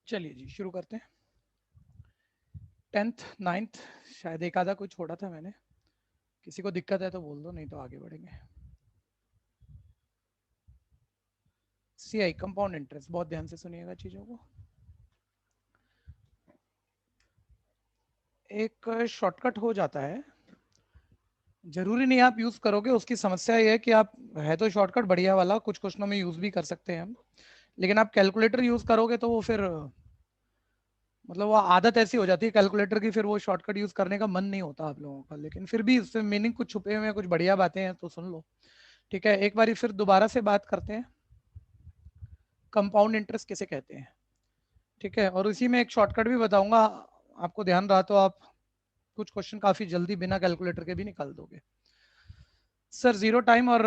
चलिए जी शुरू करते हैं। 10th 9th शायद एक आधा कोई छोड़ा था मैंने, किसी को दिक्कत है तो बोल दो, नहीं तो आगे बढ़ेंगे। सीआई कंपाउंड इंटरेस्ट, बहुत ध्यान से सुनिएगा चीजों को। एक शॉर्टकट हो जाता है, जरूरी नहीं आप यूज करोगे। उसकी समस्या ये है कि आप, है तो शॉर्टकट बढ़िया वाला, कुछ क्वेश्चनों में यूज भी कर सकते हैं हम, लेकिन आप कैलकुलेटर यूज करोगे तो वो फिर मतलब वो आदत ऐसी हो जाती है कैलकुलेटर की, फिर वो शॉर्टकट यूज करने का मन नहीं होता आप लोगों का। लेकिन फिर भी उससे मीनिंग कुछ छुपे हुए हैं, कुछ बढ़िया बातें हैं तो सुन लो। ठीक है, एक बारी फिर दोबारा से बात करते हैं कंपाउंड इंटरेस्ट किसे कहते हैं। ठीक है, और उसी में एक शॉर्टकट भी बताऊंगा, आपको ध्यान रहा तो आप कुछ क्वेश्चन काफी जल्दी बिना कैलकुलेटर के भी निकाल दोगे। सर जीरो टाइम और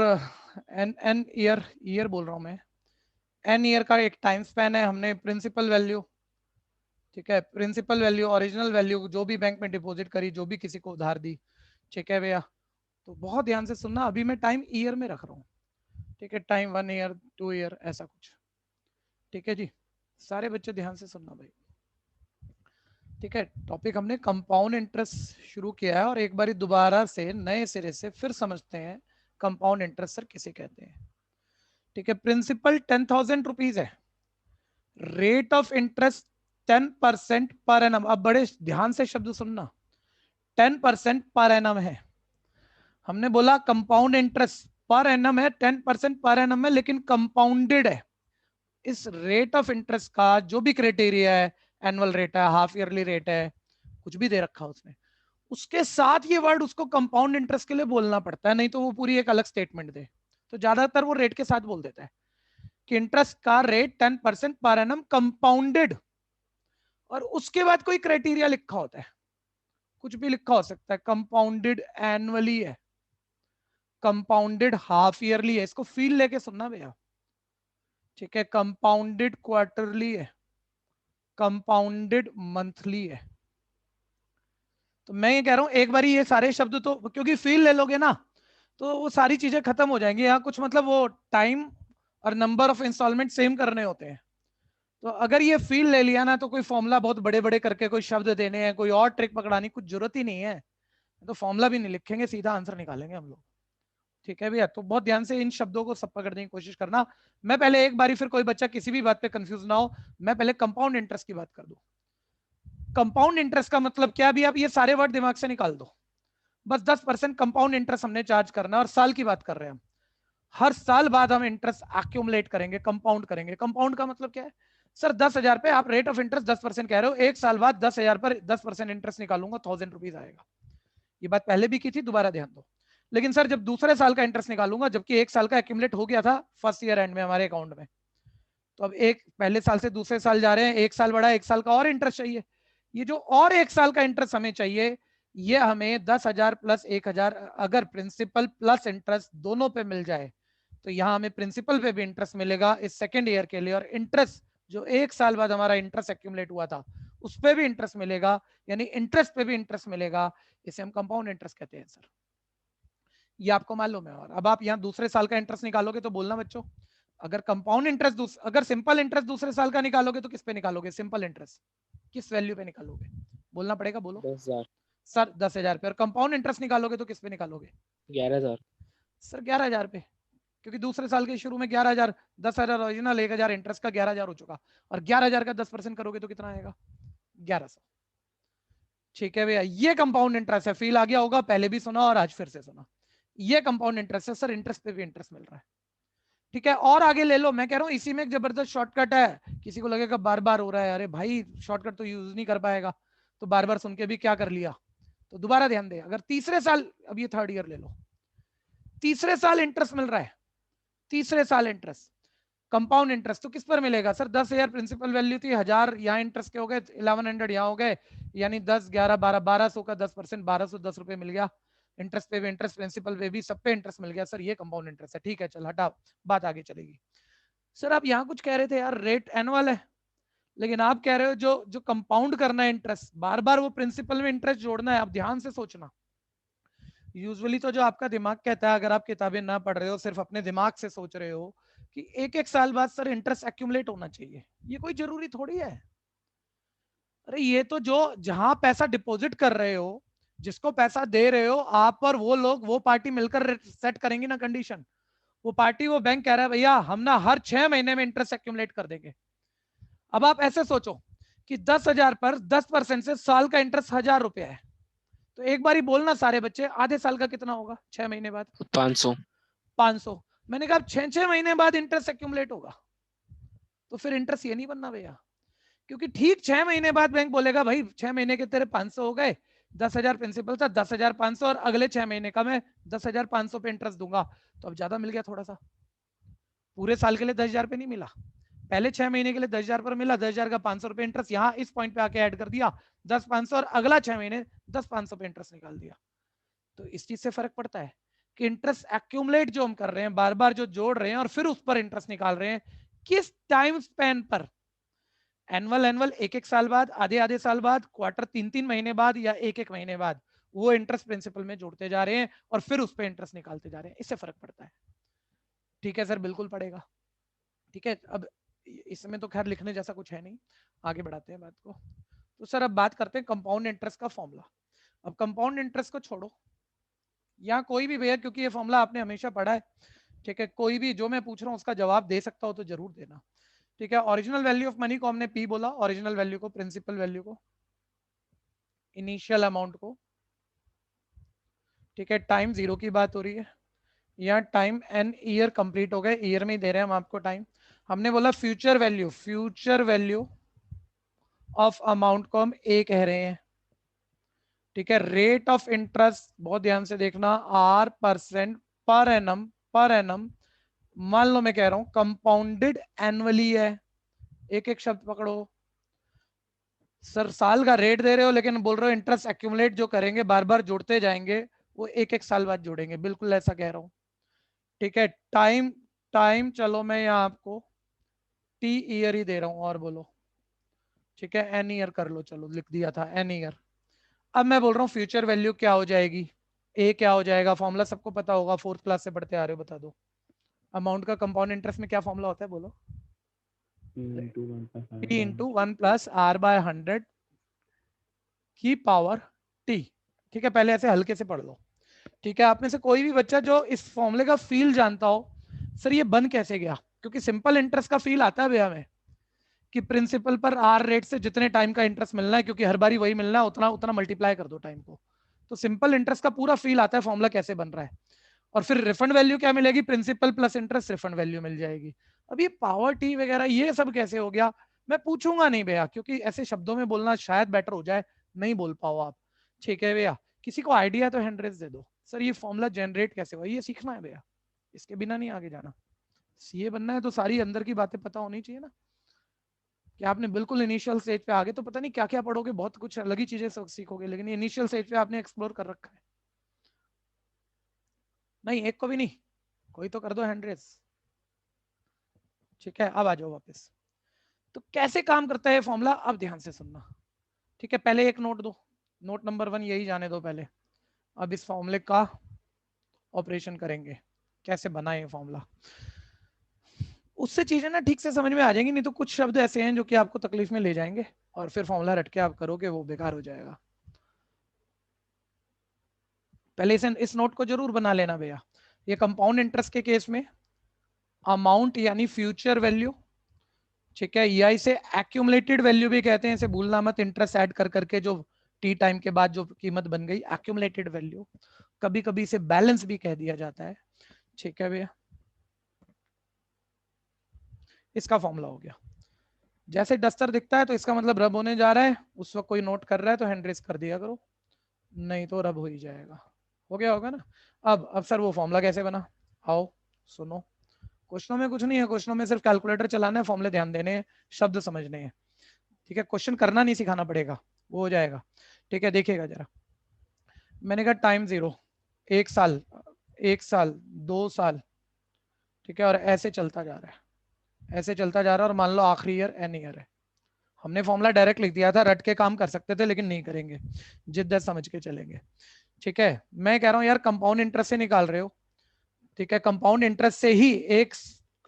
एन एन ईयर, ईयर बोल रहा हूं मैं, एन ईयर का एक टाइम स्पैन है। हमने प्रिंसिपल वैल्यू, ठीक है, प्रिंसिपल वैल्यू ओरिजिनल वैल्यू जो भी बैंक में डिपॉजिट करी, जो भी किसी को उधार दी, ठीक है भैया। तो बहुत ध्यान से सुनना, अभी मैं टाइम ईयर में रख रहा हूँ। ठीक है, टाइम 1 ईयर 2 ईयर ऐसा कुछ। ठीक है जी, सारे बच्चे ध्यान से सुनना भाई। ठीक है, टॉपिक हमने कंपाउंड इंटरेस्ट शुरू किया है, और एक बार दोबारा से नए सिरे से फिर समझते हैं कंपाउंड इंटरेस्ट सर किसे कहते हैं। ठीक है, प्रिंसिपल 10,000 रुपीज है, rate of interest 10% per annum. अब बड़े ध्यान से शब्द सुनना, 10% पर एनम है। हमने बोला कंपाउंड इंटरेस्ट पर एनम है, 10% पर एनम है, लेकिन कंपाउंडेड है। इस रेट ऑफ इंटरेस्ट का जो भी क्राइटेरिया है, एनुअल रेट है, हाफ ईयरली रेट है, कुछ भी दे रखा उसने, उसके साथ ये वर्ड उसको कंपाउंड इंटरेस्ट के लिए बोलना पड़ता है, नहीं तो वो पूरी एक अलग स्टेटमेंट दे। तो ज्यादातर वो रेट के साथ बोल देता है कि इंटरेस्ट का रेट 10% पर एनम कंपाउंडेड, और उसके बाद कोई क्राइटेरिया लिखा होता है, कुछ भी लिखा हो सकता है। कंपाउंडेड एनुअली है, कंपाउंडेड हाफ ईयरली है, इसको फील लेके सुनना भैया। ठीक है, कंपाउंडेड क्वार्टरली है, कंपाउंडेड मंथली है। तो मैं ये कह रहा हूं एक बारी ये सारे शब्द तो, क्योंकि फील ले लोगे ना तो वो सारी चीजें खत्म हो जाएंगी। यहाँ कुछ मतलब वो टाइम और नंबर ऑफ इंस्टॉलमेंट सेम करने होते हैं। तो अगर ये फील ले लिया ना, तो कोई फॉर्मूला बहुत बड़े बड़े करके कोई शब्द देने हैं, कोई और ट्रिक पकड़ानी कुछ जरूरत ही नहीं है। तो फॉर्मूला भी नहीं लिखेंगे, सीधा आंसर निकालेंगे हम लोग। ठीक है भैया, तो बहुत ध्यान से इन शब्दों को सब पकड़ने की कोशिश करना। मैं पहले एक बारी, फिर कोई बच्चा किसी भी बात पे कंफ्यूज ना हो, मैं पहले कंपाउंड इंटरेस्ट की बात कर दूं। कंपाउंड इंटरेस्ट का मतलब क्या, भी आप ये सारे वर्ड दिमाग से निकाल दो। बस 10% कंपाउंड इंटरेस्ट हमने चार्ज करना है, और साल की बात कर रहे हैं हम। हर साल बाद हम इंटरेस्ट एक्यूमुलेट करेंगे, कंपाउंड करेंगे। कंपाउंड का मतलब क्या है सर, 10,000 पे आप रेट ऑफ इंटरेस्ट 10% कह रहे हो, एक साल बाद 10,000 पर 10% इंटरेस्ट निकालूंगा, 1,000 रुपीज आएगा। ये बात पहले भी की थी, दोबारा ध्यान दो। लेकिन सर जब दूसरे साल का इंटरेस्ट निकालूंगा, जबकि एक साल का एक्यूमुलेट हो गया था फर्स्ट ईयर एंड में हमारे अकाउंट में, तो अब एक पहले साल से दूसरे साल जा रहे हैं, एक साल बढ़ा, एक साल का और इंटरेस्ट चाहिए। ये जो और एक साल का इंटरेस्ट हमें चाहिए, ये हमें 10,000 प्लस 1,000, अगर प्रिंसिपल प्लस इंटरेस्ट दोनों पे मिल जाए, तो यहाँ हमें प्रिंसिपल पे भी इंटरेस्ट मिलेगा इस सेकेंड ईयर के लिए, और इंटरेस्ट जो एक साल बाद हमारा इंटरेस्ट एक्यूमुलेट हुआ था उस पर भी इंटरेस्ट मिलेगा, यानी इंटरेस्ट पे भी इंटरेस्ट मिलेगा। इसे हम कंपाउंड इंटरेस्ट कहते हैं सर, ये आपको मालूम है। और अब आप यहाँ दूसरे साल का इंटरेस्ट निकालोगे तो बोलना बच्चों, अगर कंपाउंड इंटरेस्ट, अगर सिंपल इंटरेस्ट दूसरे साल का निकालोगे तो किस पे निकालोगे, सिंपल इंटरेस्ट किस वैल्यू पे निकालोगे, बोलना पड़ेगा, बोलो 10,000। सर। 10,000 पे। और कंपाउंड इंटरेस्ट निकालोगे तो किस पे निकालोगे 11,000। सर, 11,000 पे, क्योंकि दूसरे साल के शुरू में 11,000, 10,000 ओरिजिनल, 1,000 इंटरेस्ट का, 11,000 हो चुका, और 11,000 का 10% करोगे तो कितना आएगा, 1,100। ठीक है भैया, ये कंपाउंड इंटरेस्ट है। फील आ गया होगा, पहले भी सुना और आज फिर से सुना। ये कंपाउंड इंटरेस्ट है सर, इंटरेस्ट पे भी इंटरेस्ट मिल रहा है। ठीक है, और आगे ले लो, मैं कह रहा हूं इसी में एक जबरदस्त शॉर्टकट है। किसी को लगेगा बार बार हो रहा है, अरे भाई शॉर्टकट तो यूज नहीं कर पाएगा, तो बार बार सुन के भी क्या कर लिया। तो दोबारा ध्यान दे, अगर तीसरे साल, अब ये थर्ड ईयर ले लो, तीसरे साल इंटरेस्ट मिल रहा है, तीसरे साल इंटरेस्ट, कंपाउंड इंटरेस्ट तो किस पर मिलेगा सर, 10,000 प्रिंसिपल वैल्यू थी, 1,000 यहाँ इंटरेस्ट के हो गए, 1,100 यहाँ हो गए, यानी 10 11 12 1,200 का 10%, 1,210 रुपए मिल गया। इंटरेस्ट पे भी इंटरेस्ट, प्रिंसिपल पे भी, सब पे इंटरेस्ट मिल गया सर, ये कंपाउंड इंटरेस्ट है। ठीक है, चल हटा, बात आगे चलेगी। सर आप यहाँ कुछ कह रहे थे यार, रेट एनुअल है, लेकिन आप कह रहे हो जो जो कंपाउंड करना है इंटरेस्ट, बार बार वो प्रिंसिपल में इंटरेस्ट जोड़ना है। आप ध्यान से सोचना, यूजुअली तो जो आपका दिमाग कहता है, अगर आप किताबें ना पढ़ रहे हो, सिर्फ अपने दिमाग से सोच रहे हो कि एक एक साल बाद सर इंटरेस्ट एक्यूमुलेट होना चाहिए, ये कोई जरूरी थोड़ी है। अरे ये तो जो जहां पैसा डिपॉजिट कर रहे हो, जिसको पैसा दे रहे हो आप और वो लोग, वो पार्टी मिलकर सेट करेंगी ना कंडीशन। वो पार्टी, वो बैंक कह रहा है भैया हम ना हर 6 महीने में इंटरेस्ट एक्यूमुलेट कर देंगे। अब आप ऐसे सोचो कि 10,000 पर 10% से साल का इंटरेस्ट 1,000 रुपया है, तो एक बार ही बोलना सारे बच्चे, आधे साल का कितना होगा 6 महीने बाद? 500। 500। मैंने कहा 6 6 महीने बाद इंटरेस्ट एक्यूमुलेट होगा, तो फिर इंटरेस्ट ये नहीं बनना भैया। क्योंकि ठीक 6 महीने बाद बैंक बोलेगा भाई 6 महीने के तेरे 500 हो गए, 10,000 प्रिंसिपल था, 10,500, और अगले 6 महीने का मैं 10,500 पे इंटरेस्ट दूंगा। तो अब ज्यादा मिल गया थोड़ा सा, पूरे साल के लिए 10,000 पे नहीं मिला, पहले 6 महीने के लिए 10,000 पर मिला, 10,000 का 500 रुपए इंटरेस्ट यहाँ इस पॉइंट पे आके ऐड कर दिया, 10,500, और अगला 6 महीने 10,500 पे इंटरेस्ट निकाल दिया। तो इस चीज से फर्क पड़ता है कि इंटरेस्ट एक्यूमुलेट जो हम कर रहे हैं, बार बार जो जोड़ रहे हैं और फिर उस पर इंटरेस्ट निकाल रहे हैं, किस टाइम स्पैन पर, एनुअल एनुअल एक एक साल बाद, आधे आधे साल बाद, क्वार्टर 3 3 महीने बाद, या एक एक महीने बाद, वो इंटरेस्ट प्रिंसिपल में जोड़ते जा रहे हैं और फिर उस पर इंटरेस्ट निकालते जा रहे हैं, इससे फर्क पड़ता है। ठीक है सर, बिल्कुल पड़ेगा। ठीक है, अब इसमें तो खैर लिखने जैसा कुछ है नहीं, आगे बढ़ाते हैं बात को। तो सर अब बात करते हैं कंपाउंड इंटरेस्ट का फॉर्मूला। अब कंपाउंड इंटरेस्ट को छोड़ो, या कोई भी भैया, क्योंकि ये फॉर्मूला आपने हमेशा पढ़ा है, ठीक है, कोई भी जो मैं पूछ रहा हूँ उसका जवाब दे सकता हो तो जरूर देना। ठीक है, ओरिजिनल वैल्यू ऑफ मनी को हमने पी बोला, ओरिजिनल वैल्यू को, प्रिंसिपल वैल्यू को, इनिशियल अमाउंट को। ठीक है, टाइम 0 की बात हो रही है, या टाइम एन ईयर कंप्लीट हो गए, ईयर में ही दे रहे हैं हम आपको टाइम। हमने बोला future value, future value of amount को हम ए कह रहे हैं। ठीक है, रेट ऑफ इंटरेस्ट बहुत ध्यान से देखना, R% per annum, per annum. मान लो मैं कह रहा हूं कंपाउंडेड एनुअली है, एक एक शब्द पकड़ो। सर साल का रेट दे रहे हो लेकिन बोल रहे हो इंटरेस्ट एक्यूमुलेट जो करेंगे, बार बार जोड़ते जाएंगे, वो एक एक साल बाद जोड़ेंगे, बिल्कुल ऐसा कह रहा हूं। ठीक है, टाइम, टाइम चलो मैं यहाँ आपको टी ईयर ही दे रहा हूं, और बोलो। ठीक है, एन ईयर कर लो, चलो लिख दिया था एन ईयर। अब मैं बोल रहा हूँ फ्यूचर वैल्यू क्या हो जाएगी, ए क्या हो जाएगा, फॉर्मूला सबको पता होगा, फोर्थ क्लास से पढ़ते आ रहे हो, बता दो। अमाउंट का कंपाउंड इंटरेस्ट में क्या फॉर्मूला होता है, बोलो। टी इंटू 1+R/100 की पावर टी। ठीक है, पहले ऐसे हल्के से पढ़ लो। ठीक है, आप में से कोई भी बच्चा जो इस फॉर्मूले का फील जानता हो, सर ये बन कैसे गया, क्योंकि सिंपल इंटरेस्ट का फील आता है भैया में, कि प्रिंसिपल पर आर रेट से जितने टाइम का इंटरेस्ट मिलना है, क्योंकि हर बारी वही मिलना है, उतना उतना मल्टीप्लाई कर दो टाइम को। तो सिंपल इंटरेस्ट का पूरा फील आता है फॉर्मूला कैसे बन रहा है। और फिर रिफंड वैल्यू क्या मिलेगी, principal plus interest refund value मिल जाएगी। अब ये पावर टी वगैरह ये सब कैसे हो गया, मैं पूछूंगा नहीं भैया, क्योंकि ऐसे शब्दों में बोलना शायद बेटर हो जाए, नहीं बोल पाओ आप। ठीक है भैया, किसी को आइडिया तो हैंड रेज दे दो, सर ये फॉर्मूला जनरेट कैसे हुआ, ये सीखना है भैया, इसके बिना नहीं आगे जाना। सीए बनना है तो सारी अंदर की बातें पता होनी चाहिए ना, कि आपने बिल्कुल इनिशियल स्टेज पे आगे तो पता नहीं क्या क्या पढ़ोगे, बहुत कुछ अलग ही चीजें सीखोगे, लेकिन इनिशियल स्टेज पे आपने एक्सप्लोर कर रखा है। नहीं, एक को भी नहीं, कोई तो कर दो हैंड रेस। ठीक है, अब आ जाओ वापस। तो कैसे काम करता है फॉर्मूला, अब ध्यान से सुनना। ठीक है, पहले एक नोट दो, नोट नंबर 1 यही जाने दो पहले। अब इस फॉर्मूले का ऑपरेशन करेंगे, कैसे बना ये फॉर्मूला, उससे चीजें ना ठीक से समझ में आ जाएंगी, नहीं तो कुछ शब्द ऐसे हैं जो कि आपको तकलीफ में ले जाएंगे, और फिर फॉर्मूला रट के आप करोगे वो बेकार हो जाएगा। पहले इस नोट को जरूर बना लेना भैया। ये कंपाउंड इंटरेस्ट के केस में अमाउंट यानी फ्यूचर वैल्यू, ठीक है, या इसे एक्यूमुलेटेड वैल्यू भी कहते हैं, इसे भूलना मत, इंटरेस्ट ऐड कर करके जो टी टाइम के बाद जो कीमत बन गई, एक्यूमुलेटेड वैल्यू। कभी कभी इसे बैलेंस भी कह दिया जाता है। ठीक है भैया, इसका फॉर्मूला हो गया। जैसे डस्टर दिखता है तो इसका मतलब रब होने जा रहा है, उस वक्त कोई नोट कर रहा है तो हैंड रेस कर दिया करो, नहीं तो रब हो ही जाएगा। हो गया होगा ना। अब सर वो फॉर्मूला कैसे बना, आओ सुनो। क्वेश्चनों में कुछ नहीं है, क्वेश्चनों में सिर्फ कैलकुलेटर चलाना है, फॉर्मूले ध्यान देने हैं, शब्द समझने हैं। ठीक है, क्वेश्चन करना नहीं सिखाना पड़ेगा, वो हो जाएगा। ठीक है, देखिएगा जरा, मैंने कहा टाइम 0, 1 साल, 1 साल, 2 साल, ठीक है, और ऐसे चलता जा रहा है, ऐसे चलता जा रहा है, और मान लो आखिरी ईयर एन ईयर है। हमने फॉर्मूला डायरेक्ट लिख दिया था, रट के काम कर सकते थे लेकिन नहीं करेंगे, जिद्दत समझ के चलेंगे। ठीक है, मैं कह रहा हूं यार कंपाउंड इंटरेस्ट से निकाल रहे हो, ठीक है, कंपाउंड इंटरेस्ट से ही एक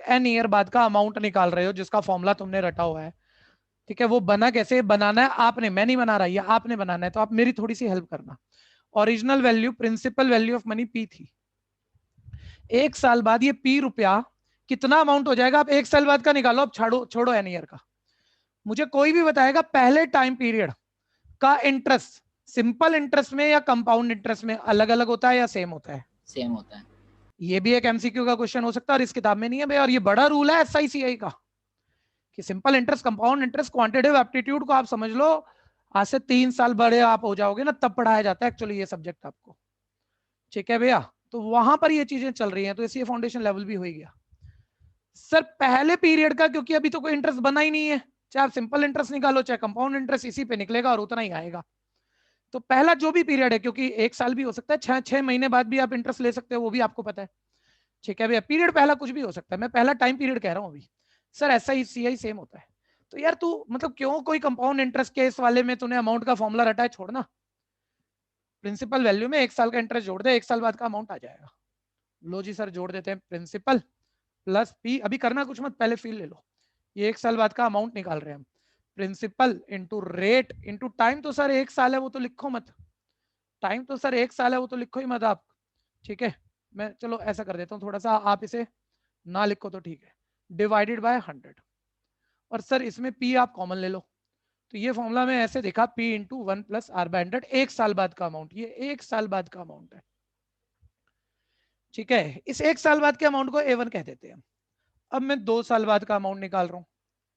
एन ईयर बाद का अमाउंट निकाल रहे हो जिसका फॉर्मूला तुमने रटा हुआ है, ठीक है, वो बना कैसे, बनाना है आपने, मैं नहीं बना रहा, ये आपने बनाना है, तो आप मेरी थोड़ी सी हेल्प करना। Original value, principal value of money P थी, एक साल बाद ये पी रुपया कितना अमाउंट हो जाएगा, आप एक साल बाद का निकालो, अब छोड़ो छोड़ो एन ईयर का। मुझे कोई भी बताएगा पहले टाइम पीरियड का इंटरेस्ट सिंपल इंटरेस्ट में या कंपाउंड इंटरेस्ट में अलग अलग होता है या सेम होता है? सेम होता है। ये भी एक एमसीक्यू का क्वेश्चन हो सकता है और इस किताब में नहीं है भाई, और ये बड़ा रूल है एसआईसीआई का कि simple interest, compound interest, quantitative aptitude को आप समझ लो, आज से 3 साल बड़े आप हो जाओगे ना तब पढ़ाया जाता है एक्चुअली ये सब्जेक्ट आपको। ठीक है भैया, तो वहां पर ये चीजें चल रही हैं, तो इसलिए फाउंडेशन लेवल भी हो गया। सर पहले पीरियड का, क्योंकि अभी तो कोई इंटरेस्ट बना ही नहीं है, चाहे आप सिंपल इंटरेस्ट निकालो चाहे कंपाउंड इंटरेस्ट, इसी पे निकलेगा और उतना ही आएगा। तो पहला जो भी पीरियड है, क्योंकि एक साल भी हो सकता है, 6 महीने बाद भी आप इंटरेस्ट ले सकते हो, वो भी आपको पता है। ठीक है भैया, पीरियड पहला कुछ भी हो सकता है, मैं पहला टाइम पीरियड कह रहा हूँ अभी। सर ऐसा ही सी आई सेम होता है। तो यार तू मतलब क्यों कोई कंपाउंड इंटरेस्ट के इस वाले में तूने अमाउंट का फॉर्मूला रटा है, छोड़ना, प्रिंसिपल वैल्यू में एक साल का इंटरेस्ट जोड़ दे, एक साल बाद का अमाउंट आ जाएगा। लो जी सर, जोड़ देते हैं, प्रिंसिपल प्लस पी, अभी करना कुछ मत, पहले फील ले लो, ये एक साल बाद का अमाउंट निकाल रहे हैं हम, principal into rate into time, तो सर एक साल है वो तो लिखो मत, टाइम तो सर एक साल है वो तो लिखो ही मत आप। ठीक है, मैं चलो ऐसा कर देता हूँ, थोड़ा सा आप इसे ना लिखो तो ठीक है, डिवाइडेड बाय 100, और सर इसमें पी आप कॉमन ले लो, तो ये फॉर्मूला में ऐसे देखा, P into 1 plus R by 100, एक साल बाद का अमाउंट, ये एक साल बाद का अमाउंट है। ठीक है, इस एक साल बाद के अमाउंट को A1 कह देते हैं। अब मैं 2 साल बाद का अमाउंट निकाल रहा हूं,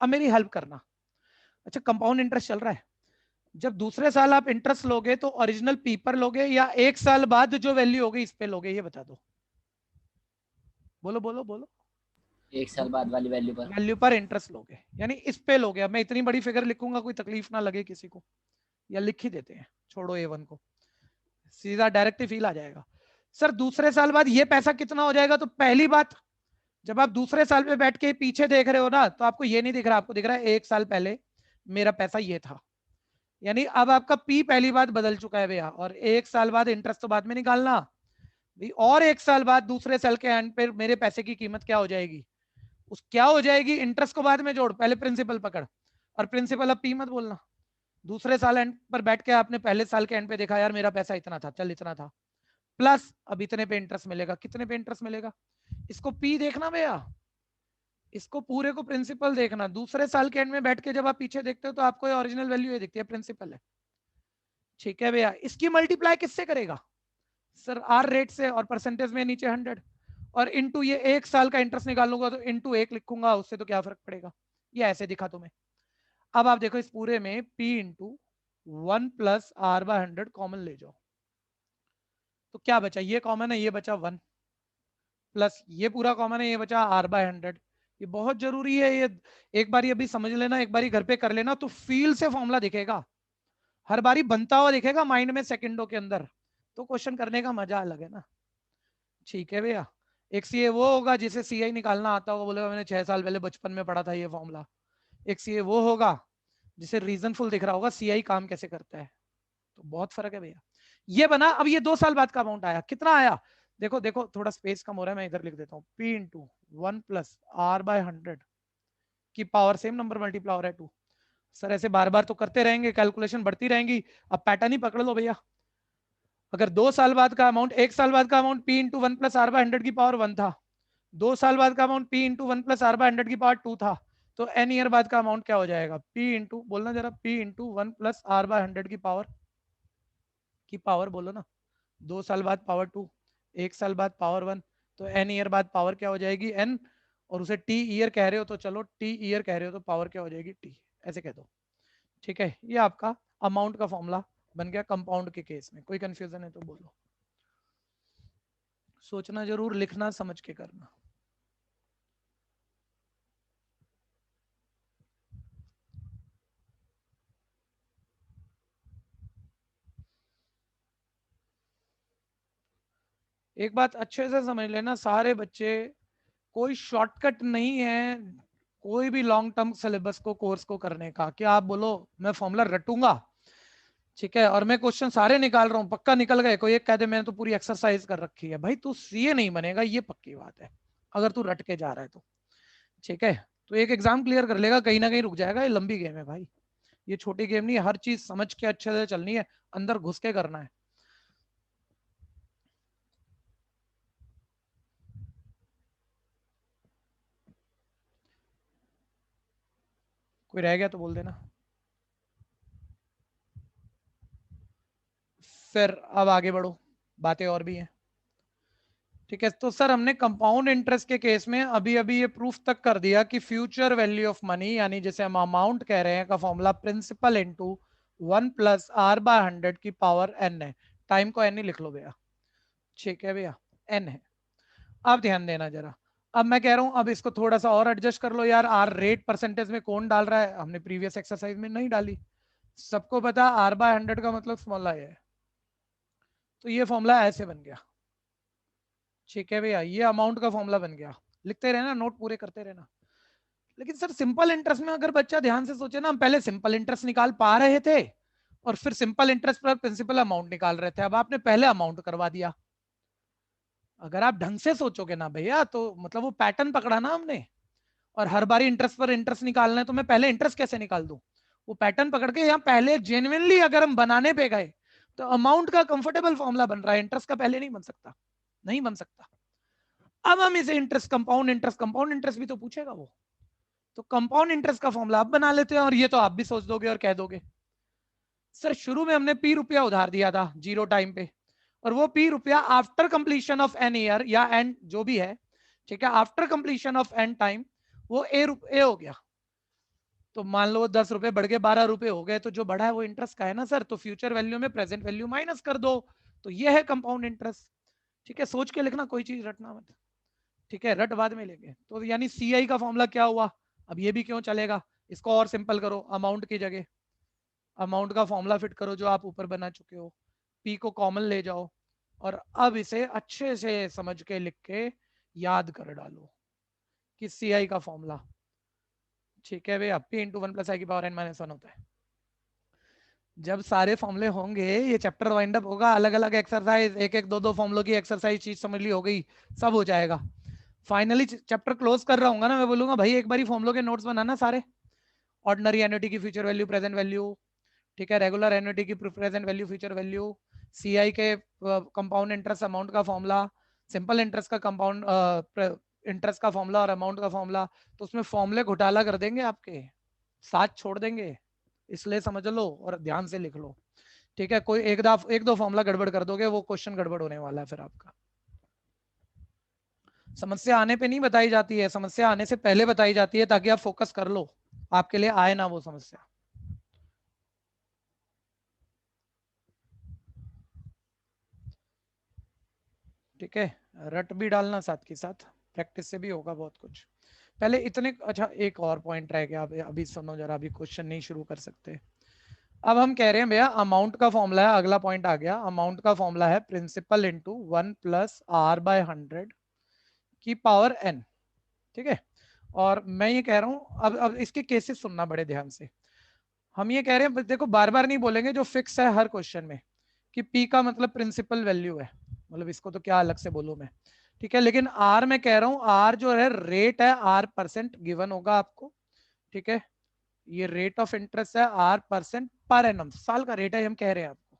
अब मेरी हेल्प करना। अच्छा, कंपाउंड इंटरेस्ट चल रहा है, जब दूसरे साल आप इंटरेस्ट लोगे तो ओरिजिनल पी पर लोगे या एक साल बाद जो वैल्यू होगी इस पे लोगे, ये बता दो, बोलो बोलो बोलो। एक साल बाद वाली वैल्यू पर। वैल्यू पर इंटरेस्ट लोगे, यानी इस पे लोगे। अब मैं इतनी बड़ी फिगर लिखूंगा कोई तकलीफ ना लगे किसी को, या लिख ही देते हैं, छोड़ो A1 को, सीधा डायरेक्ट फील आ जाएगा। सर दूसरे साल बाद ये पैसा कितना हो जाएगा, तो पहली बात, जब आप दूसरे साल पे बैठ के पीछे देख रहे हो ना, तो आपको ये नहीं दिख रहा, आपको दिख रहा है एक साल पहले मेरा पैसा ये था, यानी अब आपका पी पहली बात बदल चुका है भैया, और एक साल बाद इंटरेस्ट तो बाद में निकालना भाई, और एक साल बाद दूसरे साल के एंड पे मेरे पैसे की कीमत क्या हो जाएगी, उस क्या हो जाएगी, इंटरेस्ट को बाद में जोड़, पहले प्रिंसिपल पकड़, और प्रिंसिपल अब पी मत बोलना। दूसरे साल एंड पर बैठ के आपने पहले साल के एंड पे देखा, यार मेरा पैसा इतना था, चल इतना था, प्लस अब इतने पे इंटरेस्ट मिलेगा, कितने पे इंटरेस्ट मिलेगा, इसको पी देखना भैया, इसको पूरे को प्रिंसिपल देखना। दूसरे साल के एंड में बैठ के जब आप पीछे देखते हो तो आपको ओरिजिनल वैल्यू ये दिखती है, प्रिंसिपल है। ठीक है भैया, इसकी मल्टीप्लाई किससे करेगा, सर आर रेट से, और परसेंटेज में नीचे 100, और इंटू ये एक साल का इंटरेस्ट निकालूंगा तो इंटू 1 लिखूंगा, उससे तो क्या फर्क पड़ेगा, ये ऐसे दिखा तुम्हें। अब आप देखो इस पूरे में P into 1 plus R by 100 common ले जाओ, तो क्या बचा, ये कॉमन है, ये बचा 1 प्लस ये पूरा कॉमन है, ये बचा आर बाय 100। ये बहुत जरूरी है, ये एक बार ये भी समझ लेना, एक बार घर पे कर लेना, तो फील से फॉर्मूला दिखेगा, हर बारी बनता हुआ दिखेगा माइंड में सेकंडों के अंदर, तो क्वेश्चन करने का मजा अलग है ना। ठीक है भैया, एक सीए वो होगा जिसे सीआई निकालना आता होगा, बोलेगा मैंने 6 साल पहले बचपन में पढ़ा था ये फॉर्मूला। एक सीए वो होगा जिसे रीजनफुल दिख रहा होगा सीआई काम कैसे करता है, तो बहुत फर्क है भैया। ये बना, अब ये 2 साल बाद का अमाउंट आया, कितना आया, देखो देखो थोड़ा स्पेस कम हो रहा है, मैं इधर लिख देता हूँ, P into 1 plus R by 100 की पावर, सेम नंबर मल्टीप्लाई हो रहा है 2। सर ऐसे बार बार तो करते रहेंगे, कैलकुलेशन बढ़ती रहेंगी, अब पैटर्न ही पकड़ लो भैया। अगर 2 साल बाद का अमाउंट, एक साल बाद का amount P into 1 plus R by 100 की पावर 1 था, 2 साल बाद का amount P into 1 plus R by 100 की पावर 2 था, तो एन ईयर बाद का अमाउंट क्या हो जाएगा, P इंटू, बोलना जरा, P into 1 plus R by 100 की पावर बोलो ना, 2 साल बाद पावर 2, एक साल बाद पावर 1, तो एन ईयर बाद पावर क्या हो जाएगी n, और उसे टी ईयर कह रहे हो तो चलो टी ईयर कह रहे हो तो पावर क्या हो जाएगी टी, ऐसे कह दो। ठीक है, ये आपका अमाउंट का फॉर्मूला बन गया कंपाउंड के केस में। कोई कंफ्यूजन है तो बोलो, सोचना जरूर, लिखना समझ के करना। एक बात अच्छे से समझ लेना सारे बच्चे, कोई शॉर्टकट नहीं है कोई भी लॉन्ग टर्म सिलेबस को, कोर्स को करने का। क्या आप बोलो मैं फॉर्मूला रटूंगा, ठीक है, और मैं क्वेश्चन सारे निकाल रहा हूँ, पक्का निकल गए, कोई एक कह दे मैंने तो पूरी एक्सरसाइज कर रखी है, भाई तू सीए नहीं बनेगा, ये पक्की बात है, अगर तू रट के जा रहा है तो। ठीक है, तो एक एग्जाम क्लियर कर लेगा, कहीं ना कहीं रुक जाएगा। ये लंबी गेम है भाई, ये छोटी गेम नहीं है, हर चीज समझ के अच्छे से चलनी है, अंदर घुस के करना है। कोई रह गया तो बोल देना। फिर अब आगे बढ़ो, बातें और भी हैं। ठीक है, तो सर हमने कंपाउंड इंटरेस्ट के केस में अभी अभी ये प्रूफ तक कर दिया कि फ्यूचर वैल्यू ऑफ मनी, यानी जिसे हम अमाउंट कह रहे हैं, का फॉर्मूला प्रिंसिपल इनटू 1 + r/100 की पावर n है। टाइम को n ही लिख लो भैया। ठीक है भैया, n है। अब ध्यान देना जरा, अब मैं कह रहा हूं अब इसको थोड़ा सा और एडजस्ट कर लो यार। आर रेट परसेंटेज में कौन डाल रहा है, हमने प्रीवियस एक्सरसाइज में नहीं डाली। सबको पता r/100 का मतलब स्मॉल आई है, तो ये फॉर्मूला ऐसे बन गया। ठीक है भैया, ये अमाउंट का फॉर्मूला बन गया। लिखते रहना, नोट पूरे करते रहना। लेकिन सर सिंपल इंटरेस्ट में अगर बच्चा ध्यान से सोचे ना, हम पहले सिंपल इंटरेस्ट निकाल पा रहे थे और फिर सिंपल इंटरेस्ट पर प्रिंसिपल अमाउंट निकाल रहे थे। अब आपने पहले अमाउंट करवा दिया। अगर आप ढंग से सोचोगे ना भैया, तो मतलब वो पैटर्न पकड़ा ना हमने, और हर बारी इंटरेस्ट पर इंटरेस्ट निकालना है तो मैं पहले इंटरेस्ट कैसे निकाल दूं। वो पैटर्न पकड़ के यहाँ पहले जेन्युइनली अगर हम बनाने पे गए तो अमाउंट का कंफर्टेबल फॉर्मूला बन रहा है, इंटरेस्ट का पहले नहीं बन सकता, नहीं बन सकता। अब हम इसे इंटरेस्ट, कंपाउंड इंटरेस्ट भी तो पूछेगा वो, तो कंपाउंड इंटरेस्ट का फॉर्मूला अब बना लेते हैं, और ये तो आप भी सोच दोगे और कह दोगे सर शुरू में हमने पी रुपया उधार दिया था 0 टाइम पे, और वो पी रुपया after completion of n year या एन जो भी है, ठीक है, after completion of n time वो ए हो गया। तो मान लो 10 रुपए बढ़ के 12 रुपए हो गए, तो जो बढ़ा है वो इंटरेस्ट का है ना सर, तो फ्यूचर वैल्यू में प्रेजेंट वैल्यू माइनस कर दो, तो ये है कंपाउंड इंटरेस्ट। ठीक है, सोच के लिखना, कोई चीज रटना मत। ठीक है, रट बाद में लेंगे। तो यानी सी आई का फॉर्मूला क्या हुआ, अब ये भी क्यों चलेगा, इसको और सिंपल करो, अमाउंट की जगह अमाउंट का फॉर्मूला फिट करो जो आप ऊपर बना चुके हो, पी को कॉमन ले जाओ, और अब इसे अच्छे से समझ के लिख के याद कर डालो कि सी आई का फॉर्मूला। ठीक है भैया, पी इंटू 1 + i⁻n - 1 होता है। जब सारे फॉर्मूले होंगे, ये चैप्टर वाइंड अप होगा, अलग अलग एक्सरसाइज, एक एक दो दो फॉर्मूलों की एक्सरसाइज चीज समझ ली हो गई, सब हो जाएगा। फाइनली चैप्टर क्लोज कर रहा हूँ ना, मैं बोलूंगा भाई एक बारी फॉर्मूलों के नोट्स बनाना सारे, ऑर्डिनरी एन्युटी की फ्यूचर वैल्यू प्रेजेंट वैल्यू, ठीक है, रेगुलर एन्युटी की present value future value, CI के कंपाउंड इंटरेस्ट अमाउंट का फॉर्मूला, सिंपल इंटरेस्ट का कंपाउंड इंटरेस्ट का फॉर्मूला और अमाउंट का फॉर्मूला। तो उसमें फॉर्मूले घोटाला कर देंगे आपके, साथ छोड़ देंगे, इसलिए समझ लो और ध्यान से लिख लो। ठीक है, कोई एक दो फॉर्मूला गड़बड़ कर दोगे, वो क्वेश्चन गड़बड़ होने वाला है फिर आपका। समस्या आने पे नहीं बताई जाती है, समस्या आने से पहले बताई जाती है, ताकि आप फोकस कर लो, आपके लिए आए ना वो समस्या। ठीक है, रट भी डालना साथ के साथ, प्रैक्टिस से भी होगा बहुत कुछ। पहले इतने, अच्छा एक और पॉइंट रह गया, अभी सुनो जरा, अभी क्वेश्चन नहीं शुरू कर सकते। अब हम कह रहे हैं भैया अमाउंट का फॉर्मूला है, अगला पॉइंट आ गया, अमाउंट का फॉर्मूला है प्रिंसिपल इंटू 1 + r/100 की पावर n। ठीक है, और मैं ये कह रहा हूं, अब इसके केसेस सुनना बड़े ध्यान से। हम ये कह रहे हैं, देखो बार बार नहीं बोलेंगे, जो फिक्स है हर क्वेश्चन में कि p का मतलब प्रिंसिपल वैल्यू है, मतलब इसको तो क्या अलग से बोलूं मैं। ठीक है, लेकिन r में कह रहा हूं, r जो है रेट है, r% गिवन होगा आपको। ठीक है, ये रेट ऑफ इंटरेस्ट है r% पर एनम, साल का रेट है हम कह रहे हैं आपको।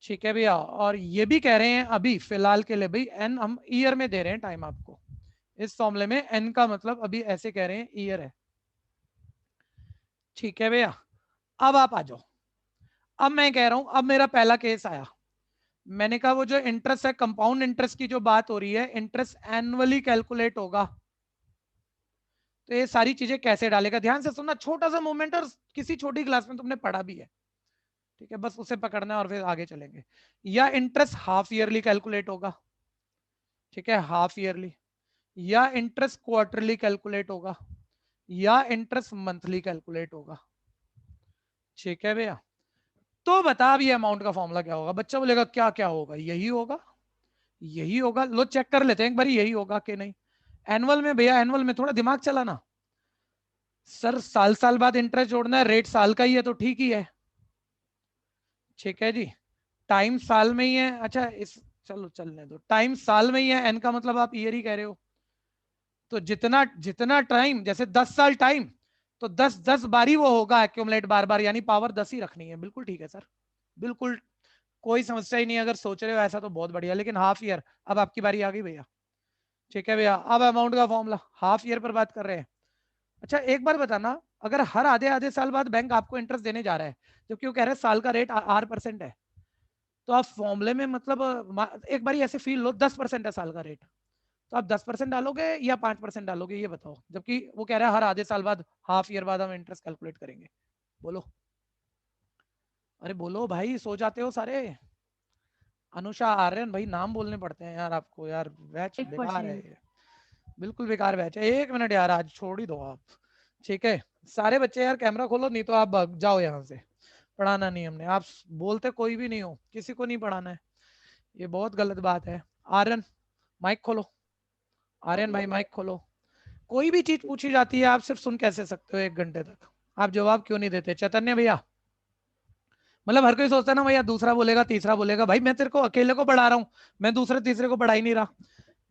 ठीक है भैया, और ये भी कह रहे हैं अभी फिलहाल के लिए भाई n हम ईयर में दे रहे हैं टाइम आपको, इस फॉर्मूले में n का मतलब अभी ऐसे कह रहे हैं ईयर है। ठीक है भैया, अब आप आ जाओ। अब मैं कह रहा हूं, अब मेरा पहला केस आया, मैंने कहा वो जो इंटरेस्ट है, कंपाउंड इंटरेस्ट की जो बात हो रही है, इंटरेस्ट एनुअली कैलकुलेट होगा, तो ये सारी चीजें कैसे डालेगा, ध्यान से सुनना, छोटा सा मूवमेंट, और किसी छोटी क्लास में तुमने पढ़ा भी है। ठीक है, बस उसे पकड़ना है और फिर आगे चलेंगे। या इंटरेस्ट हाफ ईयरली कैलकुलेट होगा, ठीक है, हाफ ईयरली, या इंटरेस्ट क्वार्टरली कैलकुलेट होगा, या इंटरेस्ट मंथली कैलकुलेट होगा। ठीक है भैया, तो बता अब ये अमाउंट का फॉर्मूला क्या होगा। बच्चा बोलेगा क्या क्या होगा, यही होगा, यही होगा, लो चेक कर लेते हैं एक बार यही होगा कि नहीं। एनुअल में भैया, एनुअल में थोड़ा दिमाग चलाना, सर साल साल बाद इंटरेस्ट जोड़ना है, रेट साल का ही है तो ठीक ही है। ठीक है जी, टाइम साल में ही है, अच्छा इस, चलो चलने दो, टाइम साल में ही है, एन का मतलब आप ईयर ही कह रहे हो। तो जितना जितना टाइम, जैसे 10 साल टाइम, तो 10 बारी वो होगा एक्यूमुलेट बार बार, यानी पावर 10 ही रखनी है। बिल्कुल ठीक है सर, बिल्कुल कोई समस्या ही नहीं। अगर सोच रहे हो ऐसा तो बहुत बढ़िया। लेकिन हाफ ईयर, अब आपकी बारी आ गई भैया। ठीक है भैया, अब अमाउंट का फॉर्मूला हाफ ईयर पर बात कर रहे हैं। अच्छा एक बार बताना, अगर हर आधे आधे साल बाद बैंक आपको इंटरेस्ट देने जा रहा है, जबकि वो कह रहे हैं साल का रेट 8% है, तो आप फॉर्मूले में मतलब एक बार ऐसे फील लो 10% है साल का रेट, तो आप 10% डालोगे या 5% डालोगे, ये बताओ। जबकि वो कह रहा है हर आधे साल बाद, हाफ ईयर बाद हम इंटरेस्ट कैलकुलेट करेंगे। बोलो, अरे बोलो भाई, सो जाते हो सारे। अनुषा, आर्यन भाई, नाम बोलने पड़ते हैं यार आपको यार, बैच बेकार है 1%। ये, बिल्कुल बेकार बैच है। 1 मिनट यार, आज छोड़ ही दो आप। ठीक है सारे बच्चे यार, कैमरा खोलो, नहीं तो आप भाग जाओ यहाँ से। पढ़ाना नहीं हमने, आप बोलते कोई भी नहीं हो, किसी को नहीं पढ़ाना है, ये बहुत गलत बात है। आर्यन माइक खोलो, आर्यन भाई माइक खोलो। कोई भी चीज पूछी जाती है, आप सिर्फ सुन कैसे सकते हो 1 घंटे तक, आप जवाब क्यों नहीं देते? चैतन्य भैया, मतलब हर कोई सोचता है ना भैया, दूसरा बोलेगा तीसरा बोलेगा, भाई मैं तेरे को अकेले को पढ़ा रहा हूँ, मैं दूसरे तीसरे को पढ़ा ही नहीं रहा।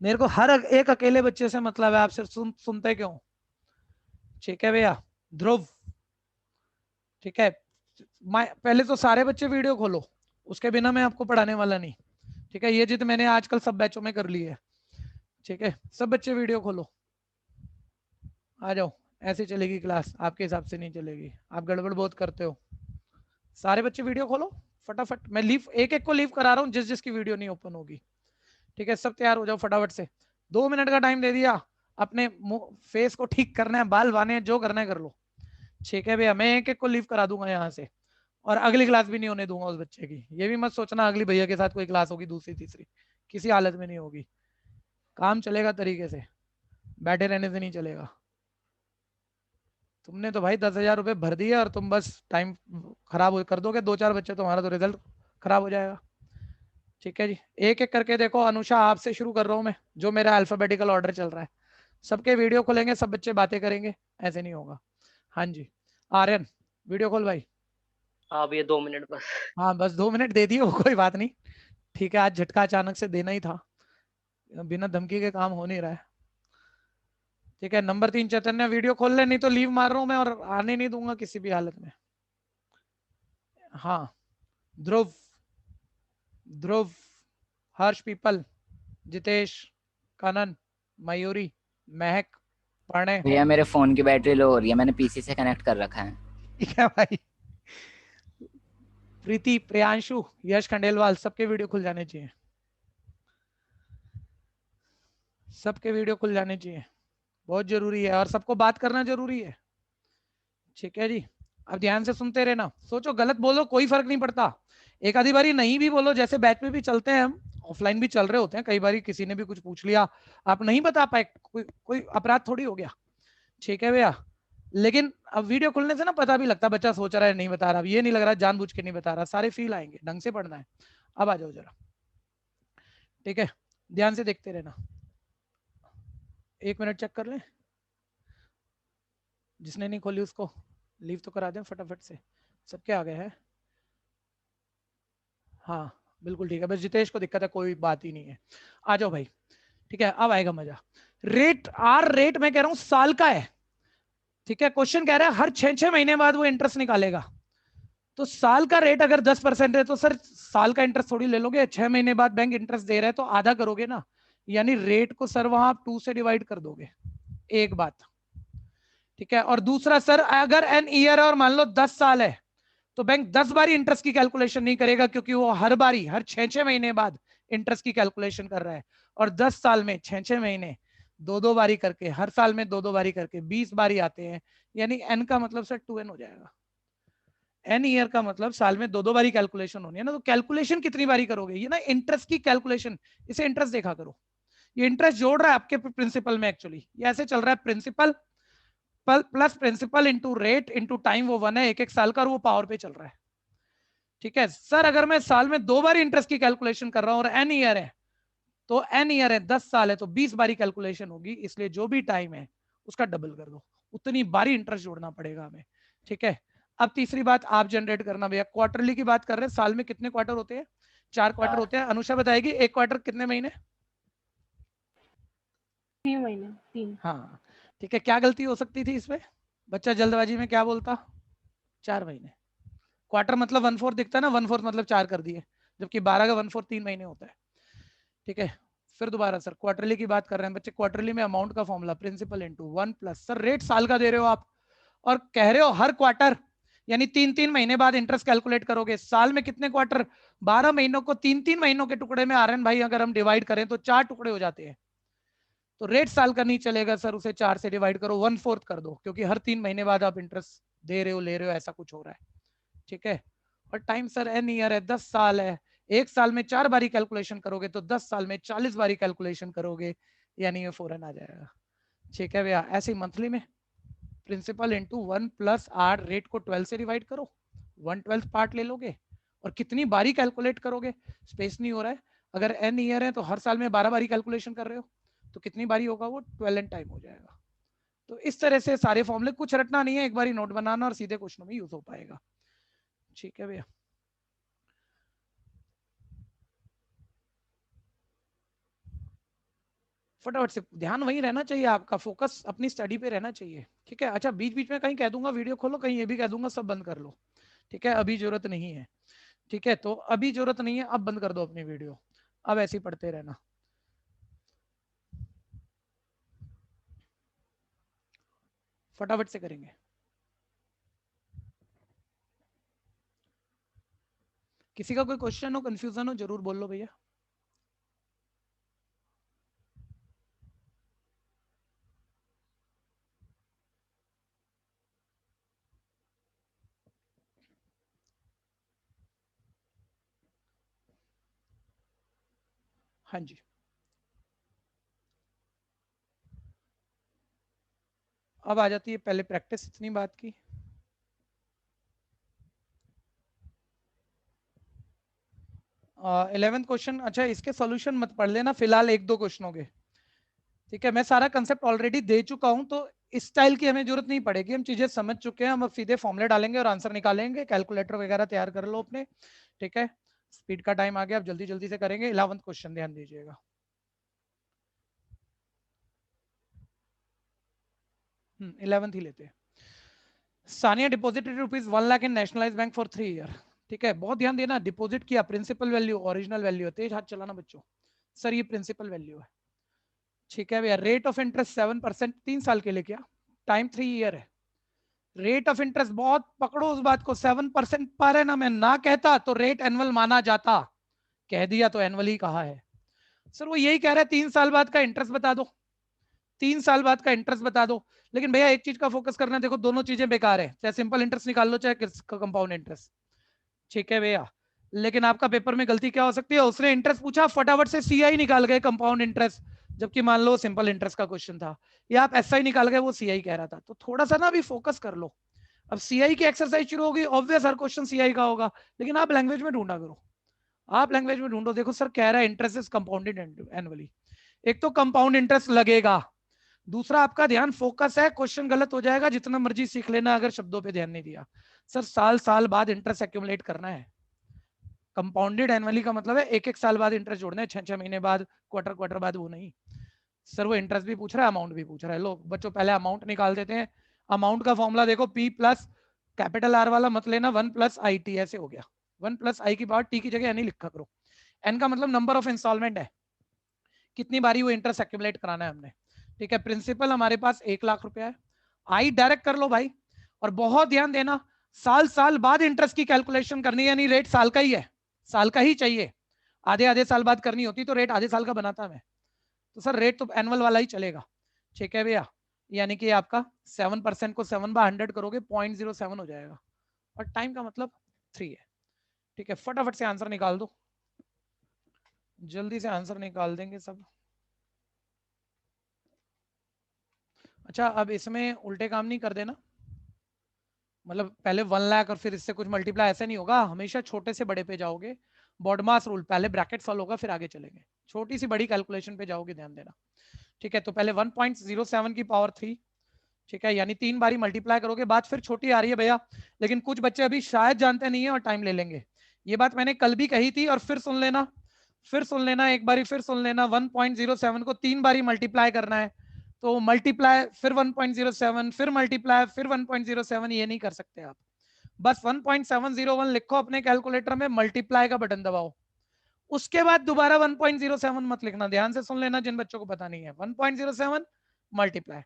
मेरे को हर एक अकेले बच्चे से मतलब है, आप सिर्फ सुनते क्यों? ठीक है भैया, ध्रुव, ठीक है, पहले तो सारे बच्चे वीडियो खोलो, उसके बिना मैं आपको पढ़ाने वाला नहीं। ठीक है, ये जिद मैंने आजकल सब बैचों में कर ली है। ठीक है, सब बच्चे वीडियो खोलो, आ जाओ। ऐसे चलेगी क्लास, आपके हिसाब से नहीं चलेगी, आप गड़बड़ बहुत करते हो। सारे बच्चे वीडियो खोलो फटाफट, मैं लीव एक एक को लीव करा रहा हूँ जिस जिसकी वीडियो नहीं ओपन होगी। ठीक है, सब तैयार हो जाओ फटाफट से। 2 मिनट का टाइम दे दिया, अपने फेस को ठीक करना है, बाल बाने जो करना है कर लो। ठीक है भैया, मैं एक एक को लीव करा दूंगा यहाँ से, और अगली क्लास भी नहीं होने दूंगा उस बच्चे की। ये भी मत सोचना अगली भैया के साथ कोई क्लास होगी दूसरी तीसरी, किसी हालत में नहीं होगी। काम चलेगा तरीके से, बैठे रहने से नहीं चलेगा। तुमने तो भाई 10,000 रुपए भर दिए और तुम बस टाइम खराब कर दोगे, 2-4 बच्चे, तुम्हारा तो रिजल्ट खराब हो जाएगा। ठीक है जी, एक एक करके देखो। अनुषा आपसे शुरू कर रहा हूँ मैं, जो मेरा अल्फाबेटिकल ऑर्डर चल रहा है। सबके वीडियो खोलेंगे, सब बच्चे बातें करेंगे, ऐसे नहीं होगा। हाँ जी, आर्यन वीडियो खोल भाई। हाँ भैया 2 मिनट बस। हाँ बस 2 मिनट दे दिए, वो कोई बात नहीं। ठीक है, आज झटका अचानक से देना ही था, बिना धमकी के काम हो नहीं रहा है। ठीक है, नंबर 3 चैतन्य वीडियो खोल ले, नहीं तो लीव मार रहा हूँ मैं और आने नहीं दूंगा किसी भी हालत में। हाँ, ध्रुव, ध्रुव, हर्ष पीपल, जितेश, कनन, मयूरी, महक, प्रणय। भैया मेरे फोन की बैटरी लो हो रही है, मैंने पीसी से कनेक्ट कर रखा है। ठीक है भाई, प्रीति, प्रियांशु, यश खंडेलवाल, सबके वीडियो खुल जाने चाहिए, सबके वीडियो खुल जाने चाहिए, बहुत जरूरी है, और सबको बात करना जरूरी है। ठीक है जी, अब ध्यान से सुनते रहना, सोचो गलत बोलो कोई फर्क नहीं पड़ता, एक आधी बारी नहीं भी बोलो, जैसे बैच में भी चलते हैं हम, ऑफलाइन भी चल रहे होते हैं, कई बार किसी ने भी कुछ पूछ लिया, आप नहीं बता पाए, कोई अपराध थोड़ी हो गया। ठीक है भैया, लेकिन अब वीडियो खुलने से ना पता भी लगता, बच्चा सोच रहा है नहीं बता रहा, ये नहीं लग रहा जानबूझ के नहीं बता रहा, सारे फील आएंगे, ढंग से पढ़ना है। अब आ जाओ जरा, ठीक है, ध्यान से देखते रहना। 1 मिनट चेक कर लें, जिसने नहीं खोली उसको लीव तो करा दें फटाफट से। सबके आ गए हैं? हाँ बिल्कुल ठीक है, बस जितेश को दिक्कत है, कोई बात ही नहीं है। आ जाओ भाई, ठीक है, अब आएगा मजा। रेट, आर रेट मैं कह रहा हूं साल का है। ठीक है, क्वेश्चन कह रहा है हर 6-6 महीने बाद वो इंटरेस्ट निकालेगा, तो साल का रेट अगर 10% है, तो सर साल का इंटरेस्ट थोड़ी ले लोगे, 6 महीने बाद बैंक इंटरेस्ट दे रहा है तो आधा करोगे ना, यानी रेट को सर वहां आप 2 से डिवाइड कर दोगे, एक बात। ठीक है, और दूसरा सर, अगर एन ईयर है और मान लो 10 साल है, तो बैंक 10 बारी इंटरेस्ट की कैलकुलेशन नहीं करेगा, क्योंकि वो हर बारी हर 6-6 महीने बाद इंटरेस्ट की कैलकुलेशन कर रहा है, और 10 साल में 6-6 महीने 2-2 बारी करके, हर साल में 2-2 बारी करके 20 बारी आते हैं, यानी एन का मतलब सर 2n हो जाएगा। एन ईयर का मतलब साल में 2-2 बारी कैलकुलेशन होनी है ना, तो कैलकुलेशन कितनी बारी करोगे, ये ना इंटरेस्ट की कैलकुलेशन, इसे इंटरेस्ट देखा करो, ये इंटरेस्ट जोड़ रहा है आपके प्रिंसिपल में, एक्चुअली ये ऐसे चल रहा है, principal plus principal into rate into time, वो 1 है, एक साल का, और वो पावर पे चल रहा है। ठीक है सर, अगर मैं साल में 2 बार इंटरेस्ट की कैलकुलेशन कर रहा हूं और एन ईयर है, तो एन ईयर है 10 साल है, तो 20 बारी कैलकुलेशन होगी, इसलिए जो भी टाइम है उसका डबल कर दो, उतनी बारी इंटरेस्ट जोड़ना पड़ेगा हमें। ठीक है, अब तीसरी बात आप जनरेट करना भैया, क्वार्टरली की बात कर रहे हैं, साल में कितने क्वार्टर होते हैं? 4 क्वार्टर होते हैं। अनुषा बताएगी एक क्वार्टर कितने महीने? 3 महीने 3। हाँ ठीक है, क्या गलती हो सकती थी इसमें? बच्चा जल्दबाजी में क्या बोलता? 4 महीने। क्वार्टर मतलब 1/4 दिखता है ना, 1/4 मतलब 4 कर दिए, जबकि 12 का 1/4 3 महीने होता है। ठीक है, फिर दोबारा सर क्वार्टरली की बात कर रहे हैं बच्चे। क्वार्टरली में अमाउंट का formula principal into 1 plus, sir rate साल का दे रहे हो आप और कह रहे हो हर क्वार्टर यानी 3-3 महीने बाद इंटरेस्ट कैलकुलेट करोगे। साल में कितने क्वार्टर? 12 महीनों को 3-3 महीनों के टुकड़े में आ रहे हैं भाई, अगर हम डिवाइड करें तो 4 टुकड़े हो जाते हैं। तो रेट साल का नहीं चलेगा सर, उसे 4 से डिवाइड करो, 1/4 कर दो, क्योंकि हर 3 महीने बाद आप इंटरेस्ट दे रहे हो ले रहे हो, ऐसा कुछ हो रहा है। ठीक है, और टाइम सर एन ईयर है, 10 साल है। एक साल में 4 बारी कैलकुलेशन करोगे तो 10 साल में 40 बारी कैलकुलेशन करोगे, यानी ये फौरन आ जाएगा। ठीक है भैया, ऐसे ही मंथली में principal into 1 plus R, rate को 12 से डिवाइड करो, 1/12 पार्ट ले लोगे और कितनी बारी कैलकुलेट करोगे, स्पेस नहीं हो रहा है। अगर एन ईयर है तो हर साल में 12 बारी कैलकुलेशन कर रहे हो, तो कितनी बारी होगा वो? 12 एन टाइम हो जाएगा। तो इस तरह से सारे फॉर्मूले, कुछ रटना नहीं है, एक बारी नोट बनाना और सीधे क्वेश्चन में यूज हो पाएगा। ठीक है भैया, फटाफट से ध्यान वहीं रहना चाहिए, आपका फोकस अपनी स्टडी पे रहना चाहिए। ठीक है, अच्छा बीच बीच में कहीं कह दूंगा वीडियो खोलो, कहीं ये भी कह दूंगा सब बंद कर लो। ठीक है, अभी जरूरत नहीं है। ठीक है, तो अभी जरूरत नहीं है, अब बंद कर दो अपनी वीडियो, अब ऐसे ही पढ़ते रहना। फटाफट से करेंगे। किसी का कोई क्वेश्चन हो, कंफ्यूजन हो, जरूर बोल लो भैया। हाँ जी, अब आ जाती है पहले प्रैक्टिस, इतनी बात की। इलेवेंथ क्वेश्चन, अच्छा इसके सॉल्यूशन मत पढ़ लेना फिलहाल, एक दो क्वेश्चनों के। ठीक है, मैं सारा कंसेप्ट ऑलरेडी दे चुका हूं, तो इस स्टाइल की हमें जरूरत नहीं पड़ेगी, हम चीजें समझ चुके हैं। हम अब सीधे फॉर्मूले डालेंगे और आंसर निकालेंगे। कैलकुलेटर वगैरह तैयार कर लो अपने। ठीक है, स्पीड का टाइम आ गया, अब जल्दी जल्दी से करेंगे। 11th क्वेश्चन ध्यान दीजिएगा। 11th ही लेते हैं। Sania deposited ₹1 lakh in nationalise bank for 3 year. ठीक है, बहुत ध्यान देना, डिपॉजिट किया, प्रिंसिपल वैल्यू ओरिजिनल वैल्यू है, तेज हाथ चलाना बच्चों। सर ये प्रिंसिपल वैल्यू है। ठीक है भैया, रेट ऑफ इंटरेस्ट 7%, 3 साल के लिए, क्या टाइम 3 ईयर है। रेट ऑफ इंटरेस्ट बहुत पकड़ो उस बात को, 7% पर है ना, मैं ना कहता तो रेट एनुअल माना जाता, कह दिया तो एनुअल ही कहा है। सर वो यही कह रहा है 3 साल बाद का इंटरेस्ट बता दो, 3 साल बाद का इंटरेस्ट बता दो। लेकिन भैया एक चीज का फोकस करना है, देखो दोनों चीजें बेकार है, चाहे सिंपल इंटरेस्ट निकाल लो चाहे कंपाउंड इंटरेस्ट। ठीक है भैया, लेकिन आपका पेपर में गलती क्या हो सकती है, उसने इंटरेस्ट पूछा, फटाफट से सीआई निकाल गए कंपाउंड इंटरेस्ट, जबकि मान लो सिंपल इंटरेस्ट का क्वेश्चन था, या आप एसआई निकाल गए, वो सीआई कह रहा था। तो थोड़ा सा ना अभी फोकस कर लो। अब सीआई की एक्सरसाइज शुरू होगी, ऑब्वियस हर क्वेश्चन सीआई का होगा, लेकिन आप लैंग्वेज में ढूंढा करो, आप लैंग्वेज में ढूंढो। देखो सर कह रहा है इंटरेस्ट इज कंपाउंडेड एनुअली, एक तो कंपाउंड इंटरेस्ट लगेगा, दूसरा आपका ध्यान फोकस है, क्वेश्चन गलत हो जाएगा, जितना मर्जी सीख लेना अगर शब्दों पे ध्यान नहीं दिया। सर साल साल बाद इंटरेस्ट एक्यूमुलेट करना है। कंपाउंडेड एनुअली का मतलब है एक एक साल बाद इंटरेस्ट जोड़ना है, 6-6 महीने बाद, क्वार्टर क्वार्टर बाद, वो नहीं। सर वो इंटरेस्ट भी पूछ रहा है, अमाउंट भी पूछ रहा है। लो बच्चों पहले अमाउंट निकाल देते हैं। अमाउंट का फॉर्मूला देखो, पी प्लस कैपिटल आर वाला मत लेना, 1 प्लस आई टी, ऐसे हो गया, 1 प्लस आई की पावर टी की जगह एन ही लिखा करो। एन का मतलब नंबर ऑफ इंस्टॉलमेंट है, कितनी बारी वो इंटरेस्ट एक्यूमुलेट कराना है हमने। ठीक है, प्रिंसिपल हमारे पास 1 लाख रुपया है, आई डायरेक्ट कर लो भाई, और बहुत ध्यान देना, साल साल बाद इंटरेस्ट की कैलकुलेशन करनी है, यानी रेट साल का ही है, साल का ही चाहिए। आधे आधे साल बाद करनी होती तो रेट आधे साल का बनाता मैं, तो सर रेट तो एनुअल वाला ही चलेगा। ठीक है भैया, यानी कि आपका 7% को 7/100 करोगे 0.07 हो जाएगा, और टाइम का मतलब 3 है। ठीक है, फटाफट से आंसर निकाल दो, जल्दी से आंसर निकाल देंगे सब। अच्छा अब इसमें उल्टे काम नहीं कर देना, मतलब पहले 1 लाख और फिर इससे कुछ मल्टीप्लाई, ऐसे नहीं होगा, हमेशा छोटे से बड़े पे जाओगे। बॉडमास रूल, पहले ब्रैकेट सॉल्व होगा फिर आगे चलेंगे, छोटी सी बड़ी कैलकुलेशन पे जाओगे, ध्यान देना। ठीक है, तो पहले 1.07 की पावर 3, ठीक है, यानी 3 बारी मल्टीप्लाई करोगे, बात फिर छोटी आ रही है भैया, लेकिन कुछ बच्चे अभी शायद जानते नहीं है और टाइम ले लेंगे। ये बात मैंने कल भी कही थी और फिर सुन लेना, फिर सुन लेना एक बारी, फिर सुन लेना, 1.07 को 3 बारी मल्टीप्लाई करना है, तो मल्टीप्लाई फिर 1.07 फिर मल्टीप्लाई फिर 1.07, ये नहीं कर सकते आप। बस 1.701 लिखो अपने कैलकुलेटर में, मल्टीप्लाई का बटन दबाओ, उसके बाद दोबारा 1.07 मत लिखना। ध्यान से सुन लेना जिन बच्चों को पता नहीं है, 1.07 मल्टीप्लाई।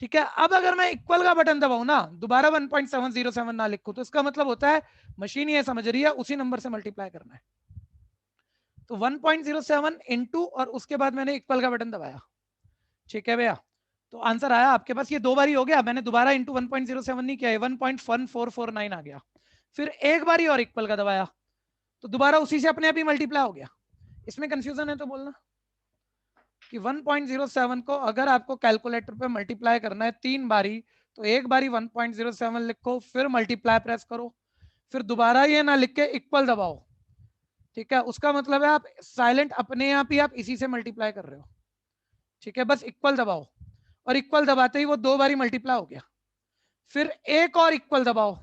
ठीक है, अब अगर मैं इक्वल का बटन दबाऊं ना, दोबारा 1.707 ना लिखूं, तो इसका मतलब होता है मशीन ये समझ रही है उसी नंबर से मल्टीप्लाई करना है। तो 1.07 इंटू और उसके बाद मैंने इक्वल का बटन दबाया। ठीक है भैया, तो आंसर आया आपके पास, ये 2 बारी हो गया, मैंने दोबारा इंटू 1.07 नहीं किया, 1.1449 आ गया। फिर एक बारी और इक्वल का दबाया, तो दोबारा उसी से अपने आप ही मल्टीप्लाई हो गया। इसमें कंफ्यूजन है तो बोलना कि 1.07 को अगर आपको कैलकुलेटर पे मल्टीप्लाई करना है 3 बारी, तो एक बारी 1.07 लिखो, फिर मल्टीप्लाई प्रेस करो, फिर दोबारा ये ना लिख के इक्वल दबाओ। ठीक है, उसका मतलब है आप साइलेंट अपने आप ही आप इसी से मल्टीप्लाई कर रहे हो। ठीक है, बस इक्वल दबाओ, और इक्वल दबाते ही वो 2 बारी मल्टीप्लाई हो गया, फिर एक और इक्वल दबाओ,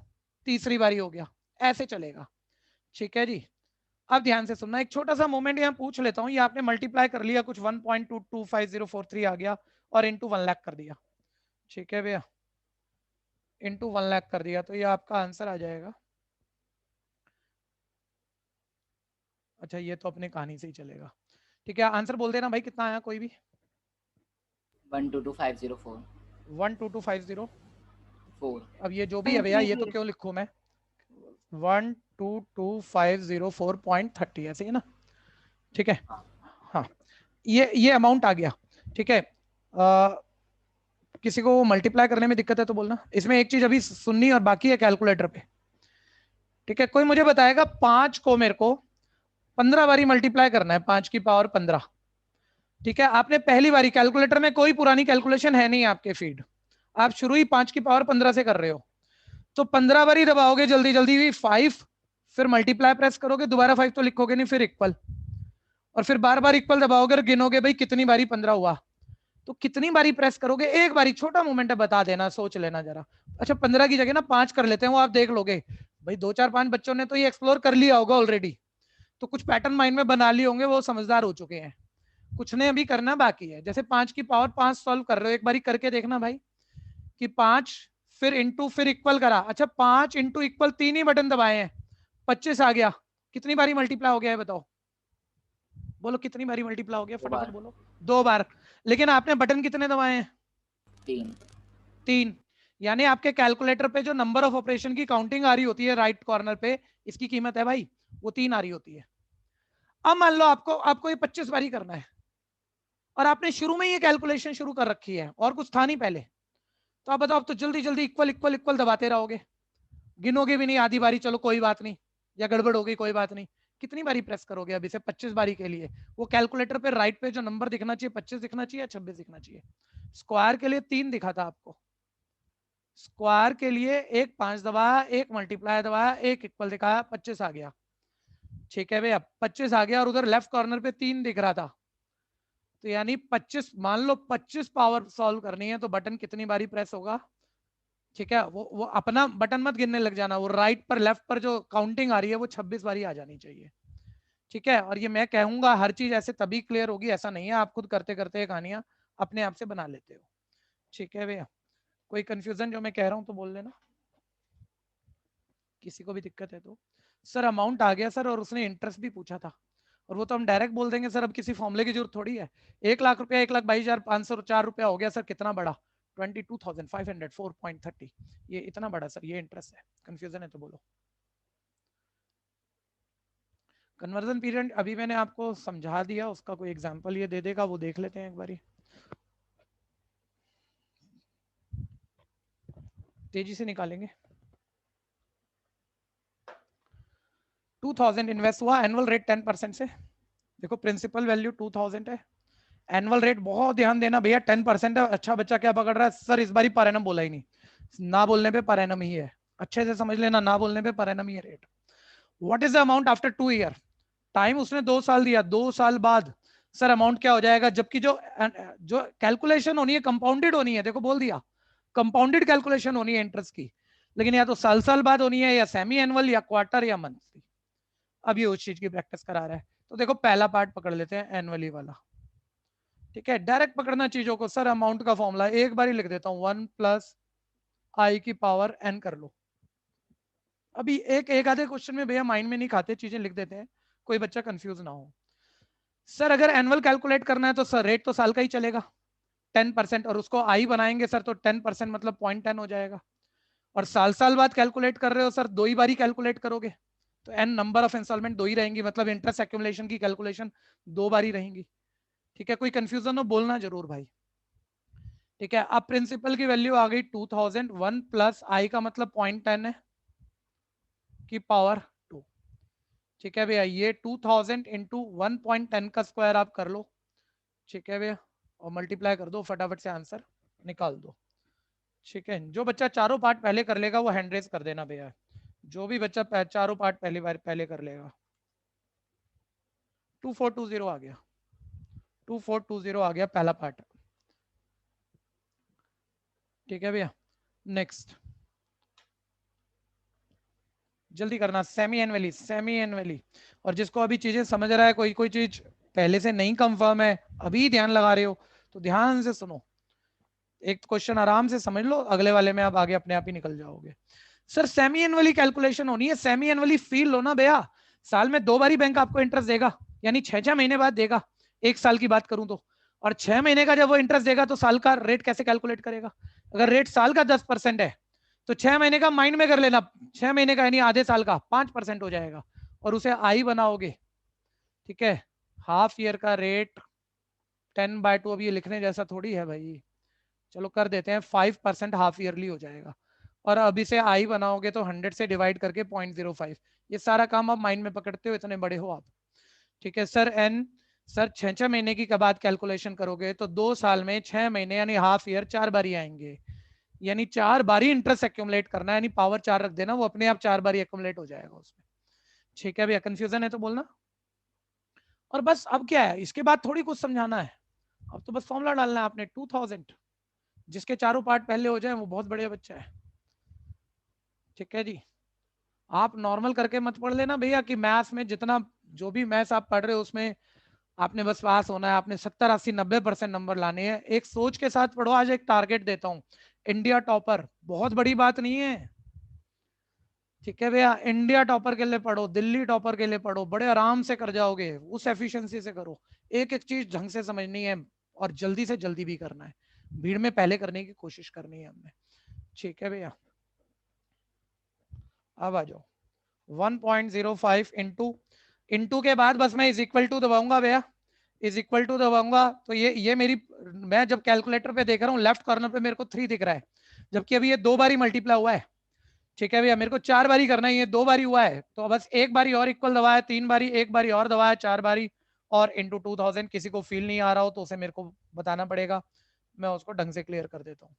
तीसरी बारी हो गया, ऐसे चलेगा। ठीक है जी, अब ध्यान से सुनना, एक छोटा सा मोमेंट यहाँ पूछ लेता हूँ। ये आपने मल्टीप्लाई कर लिया, कुछ 1.225043 आ गया और इंटू 1 लाख कर दिया। ठीक है भैया, इंटू 1 लाख कर दिया, तो ये आपका आंसर आ जाएगा। अच्छा, ये तो अपने कहानी से ही चलेगा। ठीक है, आंसर बोल देना भाई, कितना आया कोई भी। 122504 12250। अब ये जो भी है भैया, ये तो क्यों लिखूं मैं, 12250.30 ऐसे ही ना। ठीक है, हाँ, ये अमाउंट आ गया। ठीक है, किसी को मल्टीप्लाई करने में दिक्कत है तो बोलना। इसमें एक चीज अभी सुननी और बाकी है कैलकुलेटर पे। ठीक है, कोई मुझे बताएगा 5 को मेरे को 15 बारी मल्टीप्लाई करना है, 5 की पावर 15। ठीक है, आपने पहली बारी, कैलकुलेटर में कोई पुरानी कैलकुलेशन है नहीं आपके फीड, आप शुरू ही 5 की पावर 15 से कर रहे हो, तो 15 बारी दबाओगे जल्दी जल्दी 5, फिर मल्टीप्लाई प्रेस करोगे, दोबारा 5 तो लिखोगे नहीं, फिर इक्वल, और फिर बार बार इक्वल दबाओगे और गिनोगे भाई कितनी बारी 15 हुआ, तो कितनी बारी प्रेस करोगे। एक बारी, छोटा मूवमेंट है, बता देना, सोच लेना जरा। अच्छा, 15 की जगह ना 5 कर लेते हैं, वो आप देख लोगे भाई, 2 4 5 बच्चों ने तो ये एक्सप्लोर कर लिया होगा ऑलरेडी, तो कुछ पैटर्न माइंड में बना लिए होंगे, वो समझदार हो चुके हैं। कुछ ने अभी करना बाकी है, जैसे 5 की पावर 5 सॉल्व कर रहे हो, एक बारी करके देखना भाई कि 5 फिर इंटू फिर इक्वल करा। अच्छा, 5 इंटू इक्वल 3 ही बटन दबाए हैं, 25 आ गया, कितनी बारी मल्टीप्लाई हो गया है बताओ, बोलो कितनी बारी मल्टीप्लाई हो गया, फटाफट बोलो। 2 बार, लेकिन आपने बटन कितने दबाए हैं, 3। यानी आपके कैलकुलेटर पे जो नंबर ऑफ ऑपरेशन की काउंटिंग आ रही होती है राइट कॉर्नर पे, इसकी कीमत है भाई वो 3 आ रही होती है। अब मान लो आपको ये 25 बारी करना है, और आपने शुरू में ये कैलकुलेशन शुरू कर रखी है और कुछ था नहीं पहले, तो आप बताओ, आप तो जल्दी जल्दी इक्वल इक्वल इक्वल दबाते रहोगे, गिनोगे भी नहीं आधी बारी, चलो कोई बात नहीं, या गड़बड़ हो गई कोई बात नहीं, कितनी बारी प्रेस करोगे अभी से 25 बारी के लिए। वो कैलकुलेटर पे राइट पे जो नंबर दिखना चाहिए, 25 दिखना चाहिए या 26 दिखना चाहिए। स्क्वायर के लिए 3 दिखा था आपको, स्क्वायर के लिए एक 5 दबाया, एक मल्टीप्लाई दबाया, एक इक्वल दिखाया, 25 आ गया। ठीक है भैया, 25 आ गया, और उधर लेफ्ट कॉर्नर पे 3 दिख रहा था, तो यानी 25, मान लो 25 पावर सॉल्व करनी है, तो बटन कितनी बारी प्रेस होगा। ठीक है, वो अपना बटन मत गिनने लग जाना, वो राइट पर लेफ्ट पर जो काउंटिंग आ रही है वो 26 बारी आ जानी चाहिए। ठीक है, और ये मैं कहूंगा हर चीज ऐसे तभी क्लियर होगी, ऐसा नहीं है आप खुद करते करते कहानियां अपने आप से बना लेते हो। ठीक है भैया, कोई कंफ्यूजन जो मैं कह रहा हूं तो बोल लेना, किसी को भी दिक्कत है तो। सर अमाउंट आ गया सर, और उसने इंटरेस्ट भी पूछा था, और वो तो हम डायरेक्ट बोल देंगे सर, अब किसी फॉर्मूले की जरूरत थोड़ी है। 1 लाख रुपया, 1,22,504 रुपया हो गया सर, कितना बड़ा, 22,500 4.30, ये इतना बड़ा सर, ये इंटरेस्ट है। कंफ्यूजन है तो बोलो। कन्वर्जन पीरियड अभी मैंने आपको समझा दिया, उसका कोई एग्जांपल ये दे देगा, वो देख लेते हैं एक बारी, तेजी से निकालेंगे। 2000 इन्वेस्ट हुआ, एनुअल रेट 10% से, देखो प्रिंसिपल वैल्यू 2000 है, एनुअल रेट बहुत ध्यान देना भैया 10% है। अच्छा बच्चा क्या पकड़ रहा है सर, इस बार पर एनम बोला ही नहीं, ना बोलने पे पर एनम ही है, अच्छे से समझ लेना, ना बोलने पे पर एनम ही है rate. What is the amount after 2 year, time उसने 2 साल दिया, 2 साल बाद सर अमाउंट क्या हो जाएगा, जबकि जो कैलकुलेशन होनी है कंपाउंडेड होनी है, देखो बोल दिया कंपाउंडेड कैलकुलेशन होनी है इंटरेस्ट की, लेकिन या तो साल साल बाद होनी है, या सेमी एनुअल, या क्वार्टर, या मंथली। अब ये उस चीज की प्रैक्टिस करा रहा है, तो देखो पहला पार्ट पकड़ लेते हैं एनुअली वाला, ठीक है। डायरेक्ट पकड़ना चीजों को। सर अमाउंट का फॉर्मूला एक बार ही लिख देता हूँ, 1 प्लस आई की पावर एन कर लो। अभी एक आधे क्वेश्चन में भैया माइंड में नहीं खाते, चीजें लिख देते हैं, कोई बच्चा कंफ्यूज ना हो। सर अगर एनुअल कैलकुलेट करना है तो सर रेट तो साल का ही चलेगा 10%, और उसको आई बनाएंगे सर तो 10% मतलब 0.10 हो जाएगा। और साल साल बाद कैलकुलेट कर रहे हो सर, दो ही बारी कैलकुलेट करोगे तो एन नंबर ऑफ इंस्टॉलमेंट दो ही रहेंगी, मतलब इंटरेस्ट एक्यूमुलेशन की कैलकुलेशन दो बारी रहेंगी, ठीक है। कोई कंफ्यूजन हो बोलना जरूर भाई, ठीक है। अब प्रिंसिपल की वैल्यू आ गई 2000, 1 प्लस आई का मतलब 0.10 है की पावर 2, ठीक है भैया। ये 2000 इंटू 1.10 का स्क्वायर आप कर लो, ठीक है भैया, और मल्टीप्लाई कर दो, फटाफट से आंसर निकाल दो, ठीक है। जो बच्चा चारों पार्ट पहले कर लेगा वो हैंड रेज कर देना भैया, जो भी बच्चा चारों पार्ट पहली बार पहले कर लेगा। 2420 आ गया, 2420 आ गया पहला पार्ट, ठीक है भैया। नेक्स्ट जल्दी करना, सेमी एनुअली, सेमी एनुअली। और जिसको अभी चीजें समझ रहा है, कोई कोई चीज पहले से नहीं कंफर्म है, अभी ध्यान लगा रहे हो तो ध्यान से सुनो, एक क्वेश्चन आराम से समझ लो, अगले वाले में आप आगे अपने आप ही निकल जाओगे। सर सेमी एनुअली कैलकुलेशन होनी है, सेमी एनुअली फील लो ना भैया। साल में दो बारी बैंक आपको इंटरेस्ट देगा, यानी 6-6 महीने बाद देगा, एक साल की बात करूं तो। और 6 महीने का जब वो इंटरेस्ट देगा तो साल का रेट कैसे कैलकुलेट करेगा? अगर रेट साल का 10% है तो 6 महीने का माइंड में कर लेना, 6 महीने का यानी आधे साल का 5% हो जाएगा, और उसे आई बनाओगे, ठीक है। हाफ ईयर का रेट 10/2, अब ये लिखने जैसा थोड़ी है भाई, चलो कर देते हैं 5% हाफ ईयरली हो जाएगा। और अब इसे आई बनाओगे तो 100 से डिवाइड करके 0.05, ये सारा काम आप माइंड में पकड़ते हो, इतने बड़े हो आप, ठीक है। सर एन, सर 6-6 महीने की बाद कैलकुलेशन करोगे तो 2 साल में 6 महीने यानी हाफ ईयर 4 बारी आएंगे, यानी 4 बारी इंटरेस्ट एक्यूमुलेट करना है, यानी पावर 4 रख देना, वो अपने आप 4 बारी एक्यूमुलेट हो जाएगा उसमें, ठीक है भैया। कंफ्यूजन है तो बोलना। और बस अब क्या है, इसके बाद थोड़ी कुछ समझाना है, अब तो बस फॉर्मूला डालना है आपने 2000, जिसके चारों पार्ट पहले हो जाए वो बहुत बढ़िया बच्चा है, ठीक है जी। आप नॉर्मल करके मत पढ़ लेना भैया कि मैथ्स में जितना जो भी मैथ्स आप पढ़ रहे हो उसमें आपने बस पास होना है, आपने 70-80-90% नंबर लाने हैं। एक सोच के साथ पढ़ो। आज एक टारगेट देता हूं, इंडिया टॉपर, बहुत बड़ी बात नहीं है, ठीक है भैया। इंडिया टॉपर के लिए पढ़ो, दिल्ली टॉपर के लिए पढ़ो, बड़े आराम से कर जाओगे, उस एफिशिएंसी से करो। एक एक चीज ढंग से समझनी है और जल्दी से जल्दी भी करना है, भीड़ में पहले करने की कोशिश करनी है हमने, ठीक है भैया। अब आ जाओ 1.05 इंटू के बाद बस मैं इज इक्वल टू दबाऊंगा भैया, इज इक्वल टू दबाऊंगा तो ये मेरी, मैं जब कैलकुलेटर पे देख रहा हूँ लेफ्ट कॉर्नर पे मेरे को 3 दिख रहा है, जबकि अभी ये 2 बारी मल्टीप्लाई हुआ है, ठीक है भैया। मेरे को 4 बारी करना है, ये 2 बारी हुआ है, तो बस एक बारी और इक्वल दबाया, 3 बारी, एक बारी और दबाया, 4 बारी, और इंटू 2000। किसी को फील नहीं आ रहा हो तो उसे मेरे को बताना पड़ेगा, मैं उसको ढंग से क्लियर कर देता हूँ।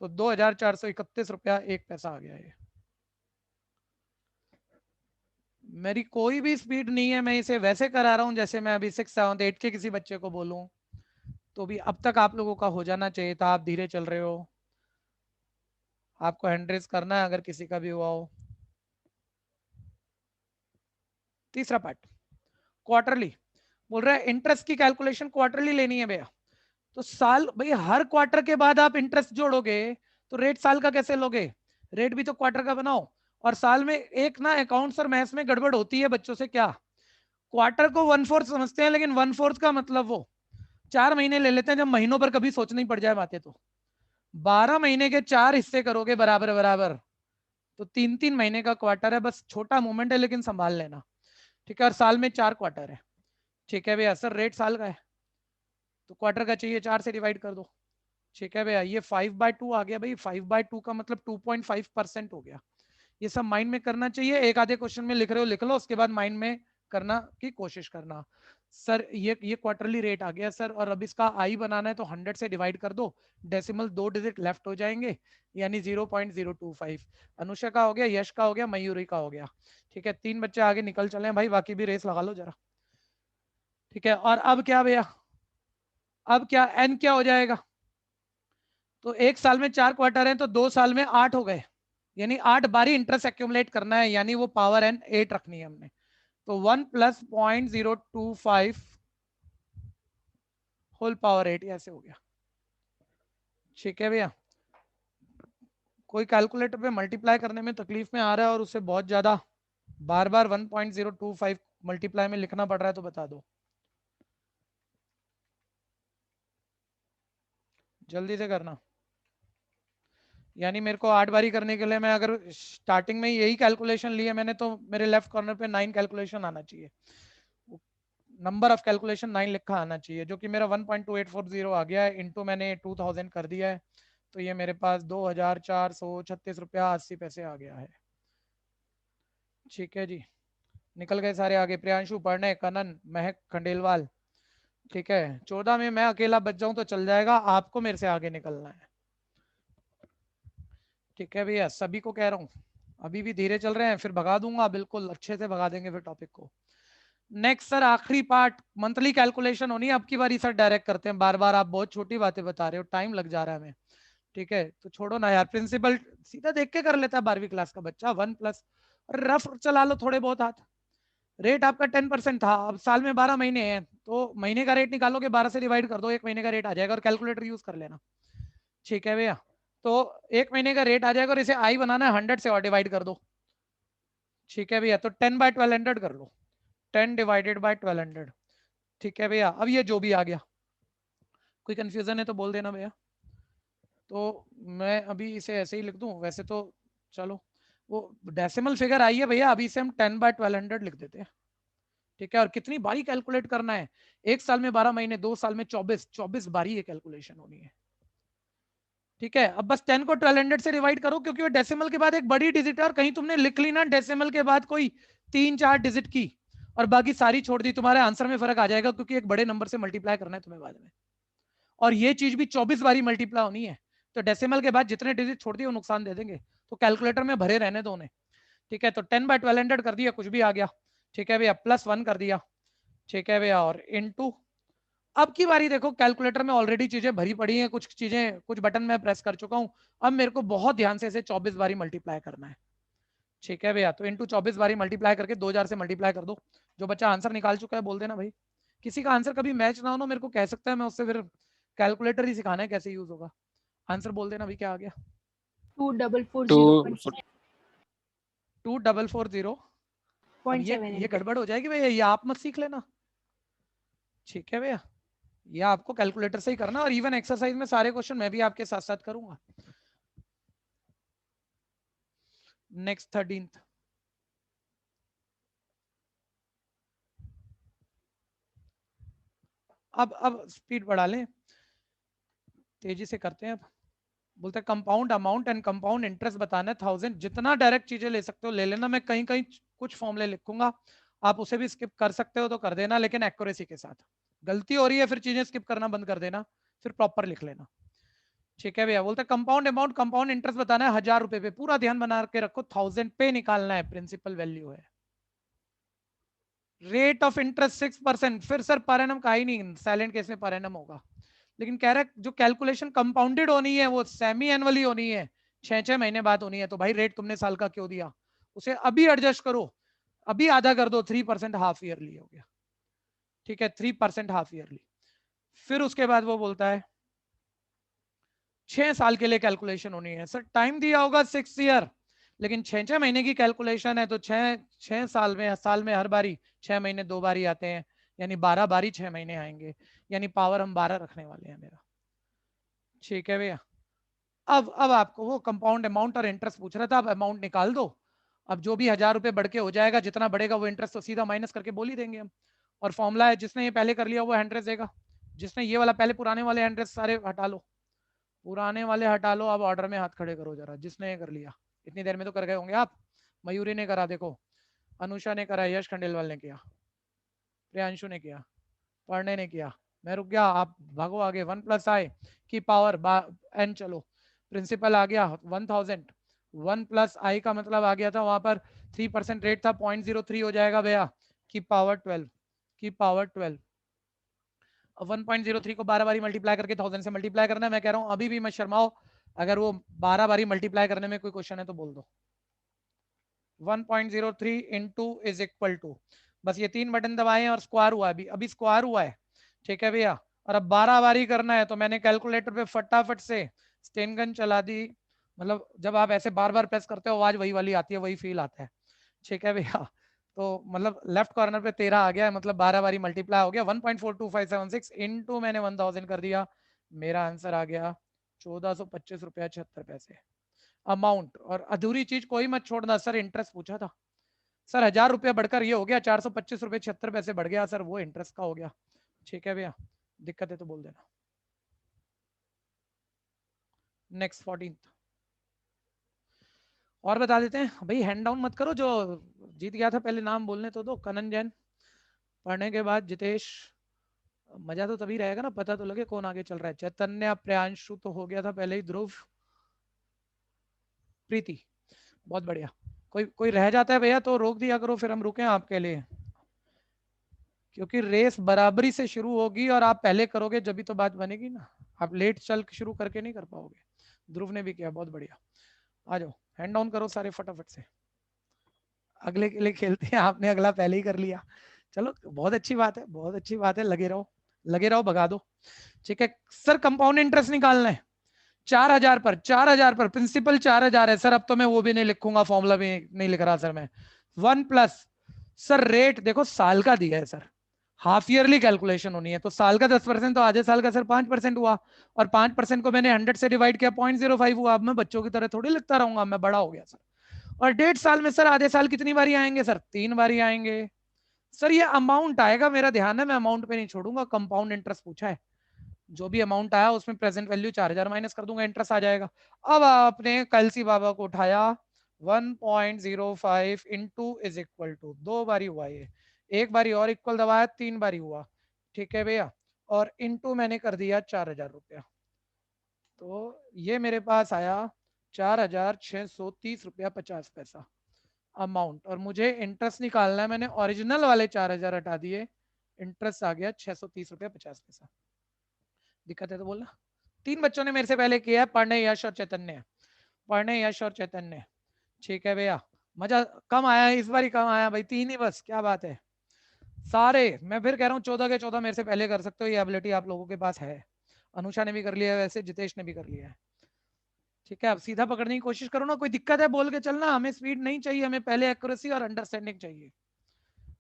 तो 2431 रुपया 1 पैसा आ गया ये। मेरी कोई भी स्पीड नहीं है, मैं इसे वैसे करा रहा हूं जैसे मैं अभी 6, 7, 8 के किसी बच्चे को बोलूं, तो भी अब तक आप लोगों का हो जाना चाहिए था, आप धीरे चल रहे हो, आपको हैंड करना है अगर किसी का भी हुआ हो। तीसरा पार्ट क्वार्टरली, बोल रहा है इंटरेस्ट की कैलकुलेशन क्वार्टरली लेनी है भैया। तो साल भाई हर क्वार्टर के बाद आप इंटरेस्ट जोड़ोगे तो रेट साल का कैसे लोगे? रेट भी तो क्वार्टर का बनाओ। और साल में एक ना अकाउंट्स और मैथ्स में गड़बड़ होती है बच्चों से, क्या क्वार्टर को 1/4 समझते हैं, लेकिन 1/4 का मतलब वो 4 महीने ले लेते हैं, जब महीनों पर कभी सोचनी ही पड़ जाए बातें तो 12 महीने के 4 हिस्से करोगे बराबर बराबर, तो 3-3 महीने का क्वार्टर है, बस छोटा मूवमेंट है लेकिन संभाल लेना, ठीक है। और साल में 4 क्वार्टर है, ठीक है भैया। सर रेट साल का है तो क्वार्टर का चाहिए, 4 से डिवाइड कर दो, ठीक है भैया। ये 5/2 आ गया भाई, 5/2 का मतलब 2.5% हो गया। ये सब माइंड में करना चाहिए, एक आधे क्वेश्चन में लिख रहे हो लिख लो, उसके बाद माइंड में करना की कोशिश करना। सर ये क्वार्टरली रेट आ गया सर, और अब इसका आई बनाना है तो 100 से डिवाइड कर दो, डेसिमल 2 डिजिट लेफ्ट हो जाएंगे, यानी 0.025। अनुषा का हो गया, यश का हो गया, मयूरी का हो गया, ठीक है। 3 बच्चे आगे निकल चले हैं भाई, बाकी भी रेस लगा लो जरा, ठीक है। और अब क्या भैया, अब क्या एन क्या हो जाएगा? तो एक साल में 4 क्वार्टर हैं तो 2 साल में 8 हो गए, यानी 8 बारी इंटरेस्ट एक्यूमुलेट करना है, यानी वो पावर एन 8 रखनी है हमने, तो 1 प्लस 0.025 होल पावर 8 ऐसे हो गया। ठीक है भैया, कोई कैलकुलेटर पे मल्टीप्लाई करने में तकलीफ में आ रहा है और उसे बहुत ज्यादा बार बार 1.025 मल्टीप्लाई में लिखना पड़ रहा है तो बता दो, जल्दी से करना। यानी मेरे को 8 बारी करने के लिए, मैं अगर स्टार्टिंग में यही कैलकुलेशन लिए मैंने, तो मेरे लेफ्ट कॉर्नर पे 9 कैलकुलेशन आना चाहिए, नंबर ऑफ कैलकुलेशन 9 लिखा आना चाहिए, जो कि मेरा 1.2840 आ गया है, इनटू मैंने 2000 कर दिया है, तो ये मेरे पास 2436 रुपया 80 पैसे आ गया है। ठीक है जी, निकल गए सारे आगे, प्रियांशु, पढ़ने, कनन, महक, खंडेलवाल। ठीक है, 14 में मैं अकेला बच जाऊं तो चल जाएगा, आपको मेरे से आगे निकलना है। ठीक है भैया, सभी को कह रहा हूँ, अभी भी धीरे चल रहे हैं, फिर भगा दूंगा, बिल्कुल अच्छे से भगा देंगे फिर टॉपिक को। नेक्स्ट सर, आखिरी पार्ट, मंथली कैलकुलेशन होनी है, अब की बारी सर डायरेक्ट करते हैं, बार बार आप बहुत छोटी बातें बता रहे हो, टाइम लग जा रहा है हमें। ठीक है, तो छोड़ो ना यार, प्रिंसिपल सीधा देख के कर लेता है 12वीं क्लास का बच्चा, 1 प्लस रफ चला लो थोड़े बहुत हाथ। रेट आपका 10% था, अब साल में 12 महीने हैं, तो महीने का रेट निकालोगे, 12 से डिवाइड कर दो, एक महीने का रेट आ जाएगा, और कैलकुलेटर यूज कर लेना। ठीक है भैया, तो एक महीने का रेट आ जाएगा, और इसे आई बनाना है 100 से, और डिवाइड कर दो। ठीक है भैया, तो 10/1200 कर लो, 10 डिवाइडेड बाय 1200। ठीक है भैया, अब ये जो भी आ गया, कोई कंफ्यूजन है तो बोल देना भैया। तो मैं अभी इसे ऐसे ही लिख दूं, वैसे तो चलो वो डेसिमल फिगर आई है भैया, अभी इसे हम 10/1200 लिख देते हैं। ठीक है, और कितनी बारी कैलकुलेट करना है, एक साल में 12 महीने, 2 साल में 24 बारी ये कैलकुलेशन होनी है। ठीक है, अब बस 10 को 1200 से डिवाइड करो, क्योंकि वो डेसिमल के बाद एक बड़ी डिजिट है, और कहीं तुमने लिख ली ना डेसिमल के बाद कोई 3-4 डिजिट की और बाकी सारी छोड़ दी, तुम्हारे आंसर में फर्क आ जाएगा, क्योंकि एक बड़े नंबर से मल्टीप्लाई करना है तुम्हें बाद में, और ये चीज भी 24 बारी मल्टीप्लाई होनी है, तो डेसिमल के बाद जितने डिजिट छोड़ दिए वो नुकसान दे देंगे, तो कैलकुलेटर में भरे रहने दो उन्हें। ठीक है, तो 10/1200 कर दिया, कुछ भी आ गया। ठीक है भैया, +1 कर दिया। ठीक है भैया, और इनटू, अब की बारी देखो कैलकुलेटर में ऑलरेडी चीजें भरी पड़ी हैं, कुछ चीजें, कुछ बटन मैं प्रेस कर चुका हूं, अब मेरे को बहुत ध्यान से इसे 24 बारी मल्टीप्लाई करना है। ठीक है भैया, तो इनटू 24 बारी मल्टीप्लाई करके 2000 से मल्टीप्लाई कर दो। जो बच्चा आंसर निकाल चुका है बोल देना भाई, किसी का आंसर कभी मैच ना हो ना, मेरे को कह सकता है, मैं उससे फिर कैलकुलेटर ही सिखाना है कैसे यूज होगा। आंसर बोल देना भाई, क्या आ गया? 2440 2440। अब ये गड़बड़ हो जाएगी भैया, ये आप मत सीख लेना। ठीक है भैया, ये आपको कैलकुलेटर से ही करना, और इवन एक्सरसाइज में सारे क्वेश्चन मैं भी आपके साथ साथ करूंगा। नेक्स्ट 13th, अब स्पीड बढ़ा लें, तेजी से करते हैं। अब बोलते हैं compound amount and compound interest बताना है 1000, जितना डायरेक्ट चीजें ले सकते हो ले लेना, मैं कहीं कहीं कुछ फॉर्मूले लिखूंगा, आप उसे भी स्किप कर सकते हो तो कर देना, लेकिन एक्यूरेसी के साथ। गलती हो रही है फिर चीजें स्किप करना बंद कर देना, फिर प्रॉपर लिख लेना। ठीक है भैया, बोलते हैं कंपाउंड अमाउंट कंपाउंड इंटरेस्ट बताना है 1000 रुपए पे, पूरा ध्यान बना के रखो, 1000 पे निकालना है, प्रिंसिपल वैल्यू है। रेट ऑफ इंटरेस्ट 6%, फिर सर पर एनम का ही नहीं, साइलेंट केस में पर एनम होगा, लेकिन कह रहा है जो कैलकुलेशन कंपाउंडेड होनी है वो सेमी एनुअली होनी है, 6-6 महीने बाद होनी है, तो भाई रेट तुमने साल का क्यों दिया, उसे अभी एडजस्ट करो, अभी आधा कर दो, 3% हाफ ईयरली हो गया। ठीक है, 3% हाफ ईयरली। फिर उसके बाद वो बोलता है 6 साल के लिए कैलकुलेशन होनी है, सर टाइम दिया होगा 6 ईयर, लेकिन 6-6 महीने की कैलकुलेशन है, तो 6 साल में हर बारी 6 महीने 2 बारी आते हैं, यानी 12 बारी 6 महीने आएंगे, यानी पावर हम 12 रखने वाले हैं मेरा। ठीक है भैया, अब आपको वो कंपाउंड अमाउंट और इंटरेस्ट पूछ रहा था, अब अमाउंट निकाल दो, अब जो भी 1000 रुपए बढ़ के हो जाएगा, जितना बढ़ेगा वो इंटरेस्ट तो सीधा माइनस करके बोल ही देंगे हम, और फॉर्मूला है, जिसने ये पहले कर लिया वो हैंड देगा, जिसने ये वाला पहले, पुराने वाले हैंड सारे हटा लो, पुराने वाले हटा लो, अब ऑर्डर में हाथ खड़े करो जरा, जिसने ये कर लिया, इतनी देर में तो कर गए होंगे आप। मयूरी ने करा, देखो, अनुषा ने करा, यश खंडेलवाल ने किया, प्रियांशु ने किया, पढ़ने ने किया, मैं रुक गया, आप भागो आगे। 1 + i की पावर n, चलो प्रिंसिपल आ गया 1000, 1 + i का मतलब आ गया था वहां पर 3% रेट था, 0.03 हो जाएगा भैया, की पावर 12, की पावर 12। 1.03 को 12 बारी मल्टीप्लाई करके 1000 से मल्टीप्लाई करना है, मैं कह रहा हूं अभी भी मत शर्माओ, अगर वो 12 बारी मल्टीप्लाई करने में कोई क्वेश्चन है तो बोल दो। 1.03 इंटू इज इक्वल टू बस ये 3 बटन दबाए और स्क्वायर हुआ, अभी स्क्वायर हुआ है, ठीक है भैया। और अब 12 बारी करना है, तो मैंने कैलकुलेटर पे फटाफट से स्टेन गन चला दी। मतलब जब आप ऐसे बार बार प्रेस करते हो आवाज वही वाली आती है, वही फील आता है, ठीक है भैया। तो मतलब लेफ्ट कॉर्नर पे 13 आ गया है, मतलब 12 बारी मल्टीप्लाई हो गया, 1.42576 इनटू मैंने 1000 कर दिया, मेरा आंसर आ गया 1425 रुपया 76 पैसे अमाउंट। और अधूरी चीज कोई मत छोड़ना सर, इंटरेस्ट पूछा था सर, 1000 रुपया बढ़कर ये हो गया 425 रुपये 76 पैसे बढ़ गया सर, वो इंटरेस्ट का हो गया, ठीक है भैया। दिक्कत है तो बोल देना। नेक्स्ट 14th और बता देते हैं भाई, हैंड डाउन मत करो, जो जीत गया था पहले नाम बोलने तो दो। कनन जैन पढ़ने के बाद जितेश, मजा तो तभी रहेगा ना, पता तो लगे कौन आगे चल रहा है। चैतन्य, प्रियांशु तो हो गया था पहले ही, ध्रुव, प्रीति, बहुत बढ़िया। कोई कोई रह जाता है भैया तो रोक दिया करो, फिर हम रुके आपके लिए, क्योंकि रेस बराबरी से शुरू होगी और आप पहले करोगे जब भी तो बात बनेगी ना, आप लेट चल शुरू करके नहीं कर पाओगे। ध्रुव ने भी किया, बहुत बढ़िया। आ जाओ, हैंड डाउन करो सारे फटाफट से, अगले के लिए खेलते हैं। आपने अगला पहले ही कर लिया, चलो बहुत अच्छी बात है, बहुत अच्छी बात है, लगे रहो लगे रहो, भगा दो, ठीक है। सर कंपाउंड इंटरेस्ट निकालना है 4000 पर, 4000 पर प्रिंसिपल 4000 है सर। अब तो मैं वो भी नहीं लिखूंगा, फॉर्मूला भी नहीं लिख रहा सर मैं। 1 प्लस सर रेट देखो साल का दिया है सर, हाफ ईयरली कैलकुलेशन होनी है, तो साल का 10% तो आधे साल का सर 5% हुआ, और 5% को मैंने 100 से डिवाइड किया 0.05 हुआ। अब मैं बच्चों की तरह थोड़ी लिखता रहूंगा, मैं बड़ा हो गया सर। और 1.5 साल में सर आधे साल कितनी बारी आएंगे सर, 3 बारी आएंगे सर। ये अमाउंट आएगा, मेरा ध्यान है, मैं अमाउंट पे नहीं छोड़ूंगा, कंपाउंड इंटरेस्ट पूछा है, जो भी अमाउंट आया उसमें प्रेजेंट वैल्यू 4000 माइनस कर दूंगा, इंटरेस्ट आ जाएगा। अब आपने कलसी बाबा को उठाया, 1.05 इंटू इज इक्वल टू, 2 बारी हुआ ये, एक बारी और इक्वल दबाया 3 बारी हुआ, ठीक है भैया। और इंटू मैंने कर दिया 4000 रुपया, तो ये मेरे पास आया 4630 रुपया 50 पैसा अमाउंट। और मुझे इंटरेस्ट निकालना है, मैंने ओरिजिनल वाले 4000 हटा दिए, इंटरेस्ट आ गया 630 रुपया 50 पैसा। दिक्कत है तो बोलना। 3 बच्चों ने मेरे से पहले किया है, पढ़ने यश और चैतन्य, पढ़ने यश और चैतन्य, ठीक है भैया। मजा कम आया है इस बार, ही कम आया भाई, 3 ही बस, क्या बात है। सारे मैं फिर कह रहा हूँ 14 के 14 मेरे से पहले कर सकते हो, ये एबिलिटी आप लोगों के पास है। अनुषा ने भी कर लिया है, वैसे जितेश ने भी कर लिया है, ठीक है। अब सीधा पकड़ने की कोशिश करो ना, कोई दिक्कत है बोल के चलना, हमें स्पीड नहीं चाहिए, हमें पहले एक्यूरेसी और अंडरस्टैंडिंग चाहिए,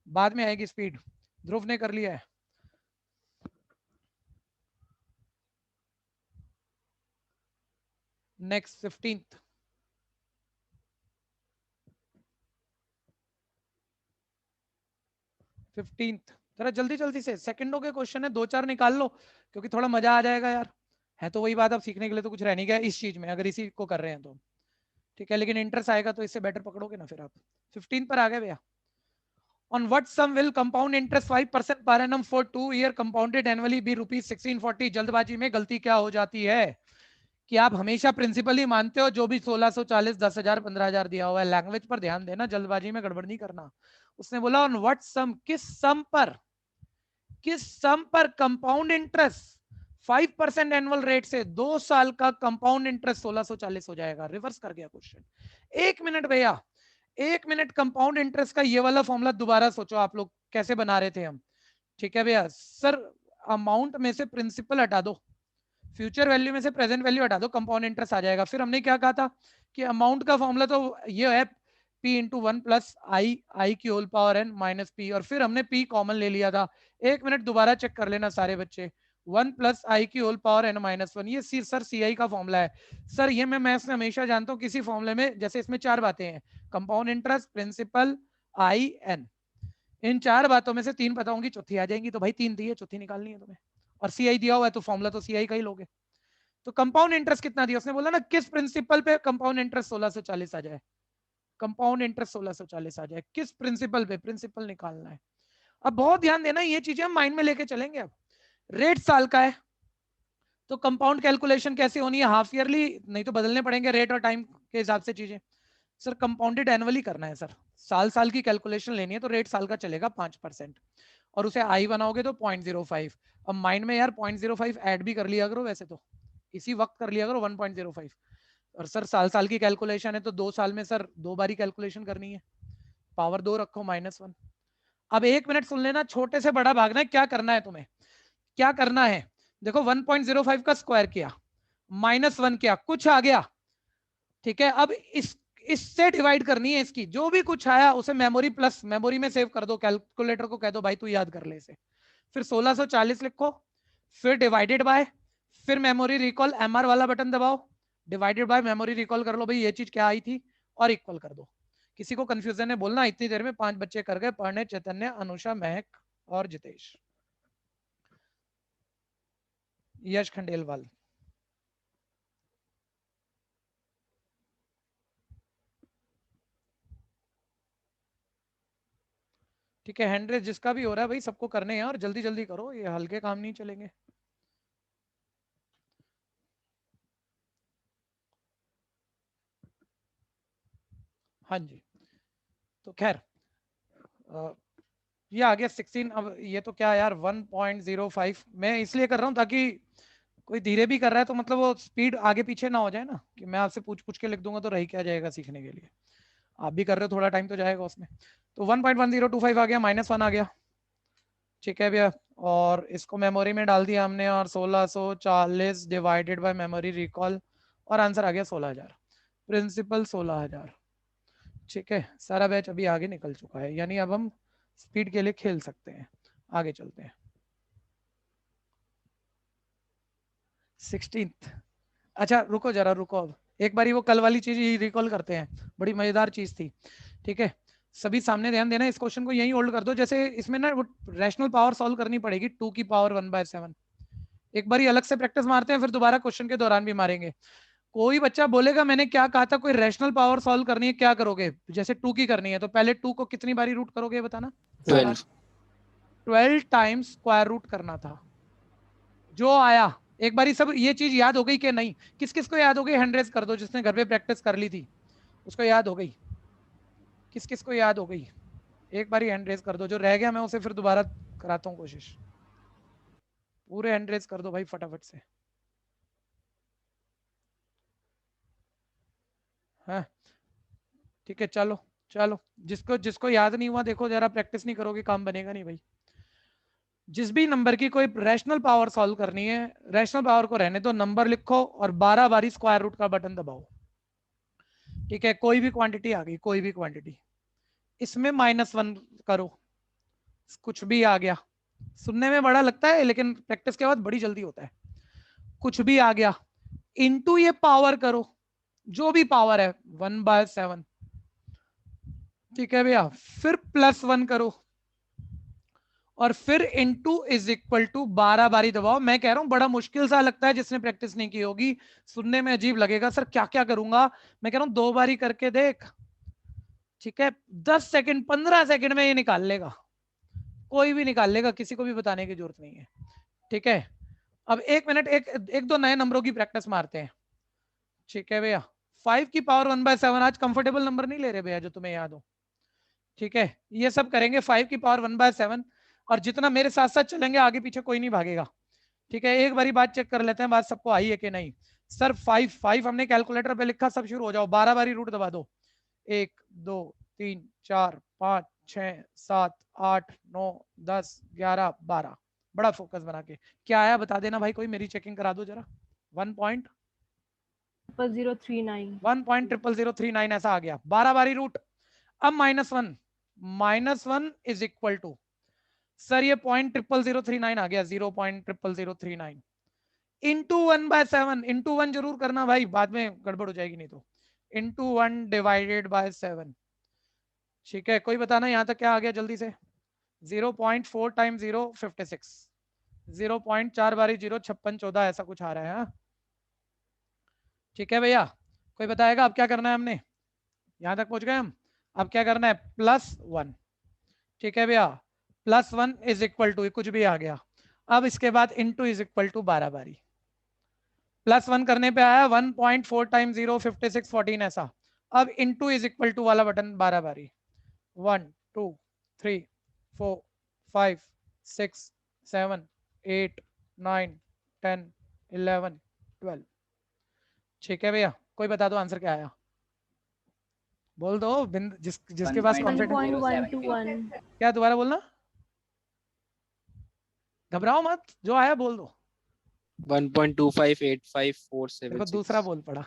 बाद में आएगी स्पीड। ध्रुव ने कर लिया है। नेक्स्ट 15th जरा जल्दी जल्दी से, सेकंडों के क्वेश्चन है, 2-4 निकाल लो, क्योंकि थोड़ा मजा आ जाएगा यार। है तो वही बात, अब सीखने के लिए तो कुछ रह नहीं गया इस चीज में, अगर इसी को कर रहे हैं तो ठीक है, लेकिन इंटरेस्ट आएगा तो इससे बेटर पकड़ोगे ना फिर आप। 15 पर आ गए भैया। On what sum will compound interest 5% per annum for 2 year compounded annually be rupees 1640? जल्दबाजी में गलती क्या हो जाती है कि आप हमेशा प्रिंसिपल ही मानते हो, जो भी 1640, 10,000, 15,000 दिया हुआ है। लैंग्वेज पर ध्यान देना, जल्दबाजी में गड़बड़ नहीं करना। उसने बोला ऑन व्हाट सम, किस सम पर कंपाउंड इंटरेस्ट 5% एनुअल रेट से 2 साल का कंपाउंड इंटरेस्ट 1640 हो जाएगा। रिवर्स कर गया क्वेश्चन। 1 मिनट भैया, 1 मिनट, कंपाउंड इंटरेस्ट का ये वाला फॉर्मूला दोबारा सोचो आप लोग कैसे बना रहे थे हम, ठीक है भैया। सर अमाउंट में से प्रिंसिपल हटा दो, फ्यूचर वैल्यू में से प्रेजेंट वैल्यू हटा दो, कंपाउंड इंटरेस्ट आ जाएगा। फिर हमने क्या कहा था कि अमाउंट का फॉर्मूला तो ये है P इंटू 1 प्लस आई की whole power n minus P, और फिर हमने P कॉमन ले लिया था। 1 मिनट दोबारा चेक कर लेना सारे बच्चे, 1 प्लस आई की होल पावर n माइनस 1, ये सर CI का फॉर्मूला है सर। ये मैं मैथ्स में हमेशा जानता हूँ, किसी फॉर्मूले में जैसे इसमें 4 बातें हैं, कंपाउंड इंटरेस्ट, प्रिंसिपल, आई, एन, इन 4 बातों में से 3 पता होंगी, चौथी आ जाएंगी, तो भाई 3 दी है, चौथी निकालनी है तुम्हें। और CI दिया हुआ है तो फॉर्मूला तो CI का ही लोगे। तो कंपाउंड इंटरेस्ट कितना दिया, उसने बोला ना किस प्रिंसिपल पे कंपाउंड इंटरेस्ट 1640 आ जाए, कंपाउंड इंटरेस्ट 1640 आ जाए, किस प्रिंसिपल पे, प्रिंसिपल निकालना है। अब बहुत ध्यान देना, ये चीजें हम माइंड में लेके चलेंगे। अब रेट साल का है तो कंपाउंड कैलकुलेशन कैसे होनी है, हाफ ईयरली, नहीं तो बदलने पड़ेंगे रेट और टाइम के हिसाब से चीजें। सर कंपाउंडेड एनुअली करना है सर, साल साल की कैलकुलेशन लेनी है, तो रेट साल का चलेगा 5%, और उसे आई बनाओगे तो 0.05। अब माइंड में यार 0.05 ऐड भी कर लिया करो, वैसे तो इसी वक्त कर लिया करो 1.05। और सर साल साल की कैलकुलेशन है तो 2 साल में सर 2 बारी कैलकुलेशन करनी है, पावर 2 रखो -1। अब 1 मिनट सुन लेना, छोटे से बड़ा भागना है। क्या करना है तुम्हें, क्या करना है, देखो 1.05 का स्क्वायर किया, -1 किया, कुछ आ गया, ठीक है। अब इससे डिवाइड करनी है इसकी, जो भी कुछ आया उसे मेमोरी प्लस मेमोरी में सेव कर दो, कैलकुलेटर को कह दो भाई तू याद कर ले इसे। फिर 1640 लिखो, फिर डिवाइडेड बाय, फिर मेमोरी रिकॉल एमआर वाला बटन दबाओ, डिवाइडेड बाय मेमोरी रिकॉल कर लो भाई ये चीज क्या आई थी, और इक्वल कर दो। किसी को कंफ्यूजन है बोलना। इतनी देर में 5 बच्चे कर गए, पढ़ने चैतन्य, अनुषा, महक और जितेश, यश खंडेलवाल। ठीक है, हैंड रेस जिसका भी हो रहा है भाई सबको करने हैं, और जल्दी जल्दी करो, ये हल्के काम नहीं चलेंगे। हाँ जी, तो खैर ये आ गया 16। अब ये तो क्या यार 1.05 मैं इसलिए कर रहा हूँ ताकि कोई धीरे भी कर रहा है तो मतलब वो स्पीड आगे पीछे ना हो जाए ना, कि मैं आपसे पूछ पूछ के लिख दूंगा तो रही क्या जाएगा सीखने के लिए। आप भी कर रहे हो, थोड़ा टाइम तो जाएगा उसमें। तो 1.1025 आ गया, -1 आ गया, ठीक है भैया। और इसको मेमोरी में डाल दिया हमने, और 1640 डिवाइडेड बाय मेमोरी रिकॉल, और आंसर आ गया 16,000। प्रिंसिपल 16,000, ठीक है। सारा बैच अभी आगे निकल चुका है, यानी अब हम स्पीड के लिए खेल सकते हैं। आगे चलते हैं। 16th, अच्छा रुको जरा, रुको, अब एक बारी वो कल वाली चीज रिकॉल करते हैं, बड़ी मजेदार चीज थी, ठीक है। सभी सामने ध्यान देना, इस क्वेश्चन को यही होल्ड कर दो। जैसे इसमें ना वो रैशनल पावर सॉल्व करनी पड़ेगी, 2 की पावर 1/7। एक बारी अलग से प्रैक्टिस मारते हैं, फिर दोबारा क्वेश्चन के दौरान भी मारेंगे। कोई बच्चा बोलेगा मैंने क्या कहा था, कोई रैशनल पावर सॉल्व करनी है, क्या करोगे? जैसे 2 की करनी है तो पहले 2 को कितनी बारी रूट करोगे बताना? 12। 12 टाइम्स स्क्वायर रूट करना था, जो आया। एक बारी सब ये चीज याद हो गई कि नहीं? किस किस को याद हो गई, हैंड रेज कर दो, जिसने घर पे प्रैक्टिस कर ली थी उसको याद हो गई। किस किस को याद हो गई, एक बारी हैंड रेज कर दो, जो रह गया मैं उसे फिर दोबारा कराता हूँ कोशिश। पूरे हैंड रेज कर दो भाई फटाफट से। हाँ ठीक है, चलो चलो, जिसको जिसको याद नहीं हुआ, देखो जरा प्रैक्टिस नहीं करोगे काम बनेगा नहीं भाई। जिस भी नंबर की कोई रैशनल पावर सॉल्व करनी है, रैशनल पावर को रहने दो, नंबर लिखो और 12 बारी स्क्वायर रूट का बटन दबाओ, ठीक है। कोई भी क्वांटिटी आ गई, कोई भी क्वांटिटी, इसमें -1 करो, कुछ भी आ गया। सुनने में बड़ा लगता है लेकिन प्रैक्टिस के बाद बड़ी जल्दी होता है। कुछ भी आ गया, इनटू ये पावर करो, जो भी पावर है 1/7, ठीक है भैया। फिर +1 करो, और फिर इनटू इज इक्वल टू 12 बारी दबाओ। मैं कह रहा हूं बड़ा मुश्किल सा लगता है, जिसने प्रैक्टिस नहीं की होगी सुनने में अजीब लगेगा, सर क्या क्या करूंगा। मैं कह रहा हूं 2 बारी करके देख, ठीक है। 10 सेकंड 15 सेकंड में ये निकाल लेगा, कोई भी निकाल लेगा, किसी को भी बताने की जरूरत नहीं है, ठीक है। अब 1 मिनट, एक दो नए नंबरों की प्रैक्टिस मारते हैं, ठीक है भैया। 5 की पावर 1/7, आज कंफर्टेबल नंबर नहीं ले रहे भैया जो तुम्हें याद हो, ठीक है। ये सब करेंगे 5 की पावर 1/7, और जितना मेरे साथ साथ चलेंगे आगे पीछे कोई नहीं भागेगा, ठीक है। एक बारी बात चेक कर लेते हैं, बात सबको आई है कि नहीं। सर 5 हमने कैलकुलेटर पे लिखा, सब शुरू हो जाओ, 12 बारी रूट दबा दो। 1 2 3 4 5 6 7 8 9 10 11 12, बड़ा फोकस बना के। क्या आया बता देना भाई, कोई मेरी चेकिंग करा दो जरा। 1.0039 ऐसा आ गया, 12 बारी रूट। अब -1 इज इक्वल टू, सर ये 0.00039 आ गया, 0.00039 इंटू 1/7, इंटू 1 जरूर करना भाई, बाद में गड़बड़ हो जाएगी नहीं तो। इंटू 1 डिवाइडेड बाय 7, ठीक है। कोई बताना यहां तक क्या आ गया जल्दी से? 0.4 टाइम 0 56, 0.4 बारी 0 56 14 ऐसा कुछ आ रहा है, हाँ? ठीक है भैया, कोई बताएगा अब क्या करना है हमने? यहां तक पहुंच गए हम। अब क्या करना है? +1, ठीक है भैया। +1 इज इक्वल टू, कुछ भी आ गया। अब इसके बाद इंटू इज इक्वल टू 12 बारी, +1 करने पे आया 1.4 टाइम 0 56 14 ऐसा। अब इंटू इज इक्वल टू वाला बटन 12 बारी, 1 2 3 4 5 6 7 8 9 10 11 12, ठीक है भैया। कोई बता दो आंसर क्या आया? बोल दो जिसके पास कॉन्फिडेंस। 1.121 क्या दोबारा बोलना, घबराओ मत, जो आया बोल दो। 1.258547 देखो दूसरा बोल पड़ा।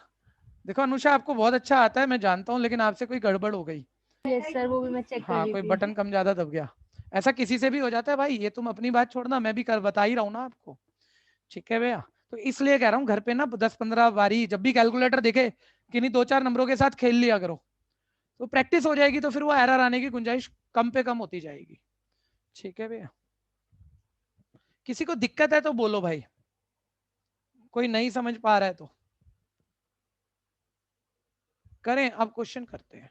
देखो अनुषा आपको बहुत अच्छा आता है मैं जानता हूँ, लेकिन आपसे कोई गड़बड़ हो गई। यस सर, वो भी मैं चेक कर हाँ रही कोई थी। बटन कम ज्यादा दब गया, ऐसा किसी से भी हो जाता है भाई, ये तुम अपनी बात छोड़ना, मैं भी कर बता ही रहा हूँ ना आपको। ठीक है भैया, तो इसलिए कह रहा हूँ घर पे ना 10-15 बारी जब भी कैलकुलेटर दिखे किन्हीं 2-4 नंबरों के साथ खेल लिया करो, तो प्रैक्टिस हो जाएगी, तो फिर वो एरर आने की गुंजाइश कम पे कम होती जाएगी। ठीक है भैया, किसी को दिक्कत है तो बोलो भाई, कोई नहीं समझ पा रहा है तो करें। अब क्वेश्चन करते हैं,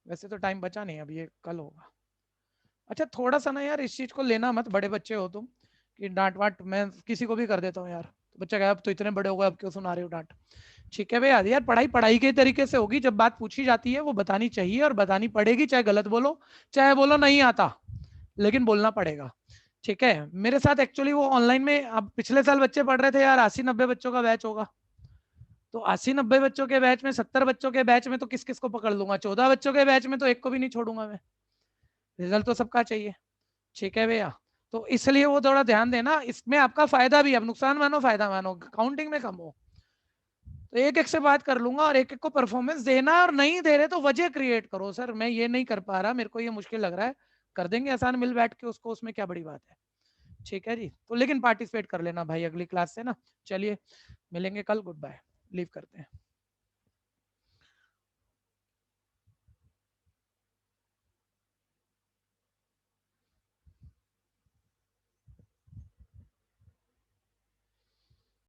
वैसे तो टाइम बचा नहीं, अब ये कल होगा। अच्छा थोड़ा सा ना यार इस चीज को लेना मत, बड़े बच्चे हो तुम कि डांट वाट मैं किसी को भी कर देता हूँ यार, तो बच्चा कहे अब तो इतने बड़े हो गए अब क्यों सुना रहे हो डांट। ठीक है भैया, यार पढ़ाई पढ़ाई के तरीके से होगी, जब बात पूछी जाती है वो बतानी चाहिए और बतानी पड़ेगी, चाहे गलत बोलो चाहे बोलो नहीं आता, लेकिन बोलना पड़ेगा। ठीक है, मेरे साथ एक्चुअली वो ऑनलाइन में अब पिछले साल बच्चे पढ़ रहे थे यार, 80-90 बच्चों का बैच होगा, तो 80-90 बच्चों के बैच में 70 बच्चों के बैच में तो किस किस को पकड़ लूंगा, 14 बच्चों के बैच में तो एक को भी नहीं छोड़ूंगा मैं, रिजल्ट तो सबका चाहिए। ठीक है भैया, तो इसलिए वो थोड़ा ध्यान देना, इसमें आपका फायदा भी, अब नुकसान मानो फायदा मानो, काउंटिंग में कम हो तो एक एक से बात कर लूंगा और एक एक को परफॉर्मेंस देना, और नहीं दे रहे तो वजह क्रिएट करो, सर मैं ये नहीं कर पा रहा, मेरे को ये मुश्किल लग रहा है, कर देंगे आसान मिल बैठ के उसको, उसमें क्या बड़ी बात है। ठीक है जी, तो लेकिन पार्टिसिपेट कर लेना भाई अगली क्लास से ना। चलिए मिलेंगे कल, गुड बाय, लीव करते हैं।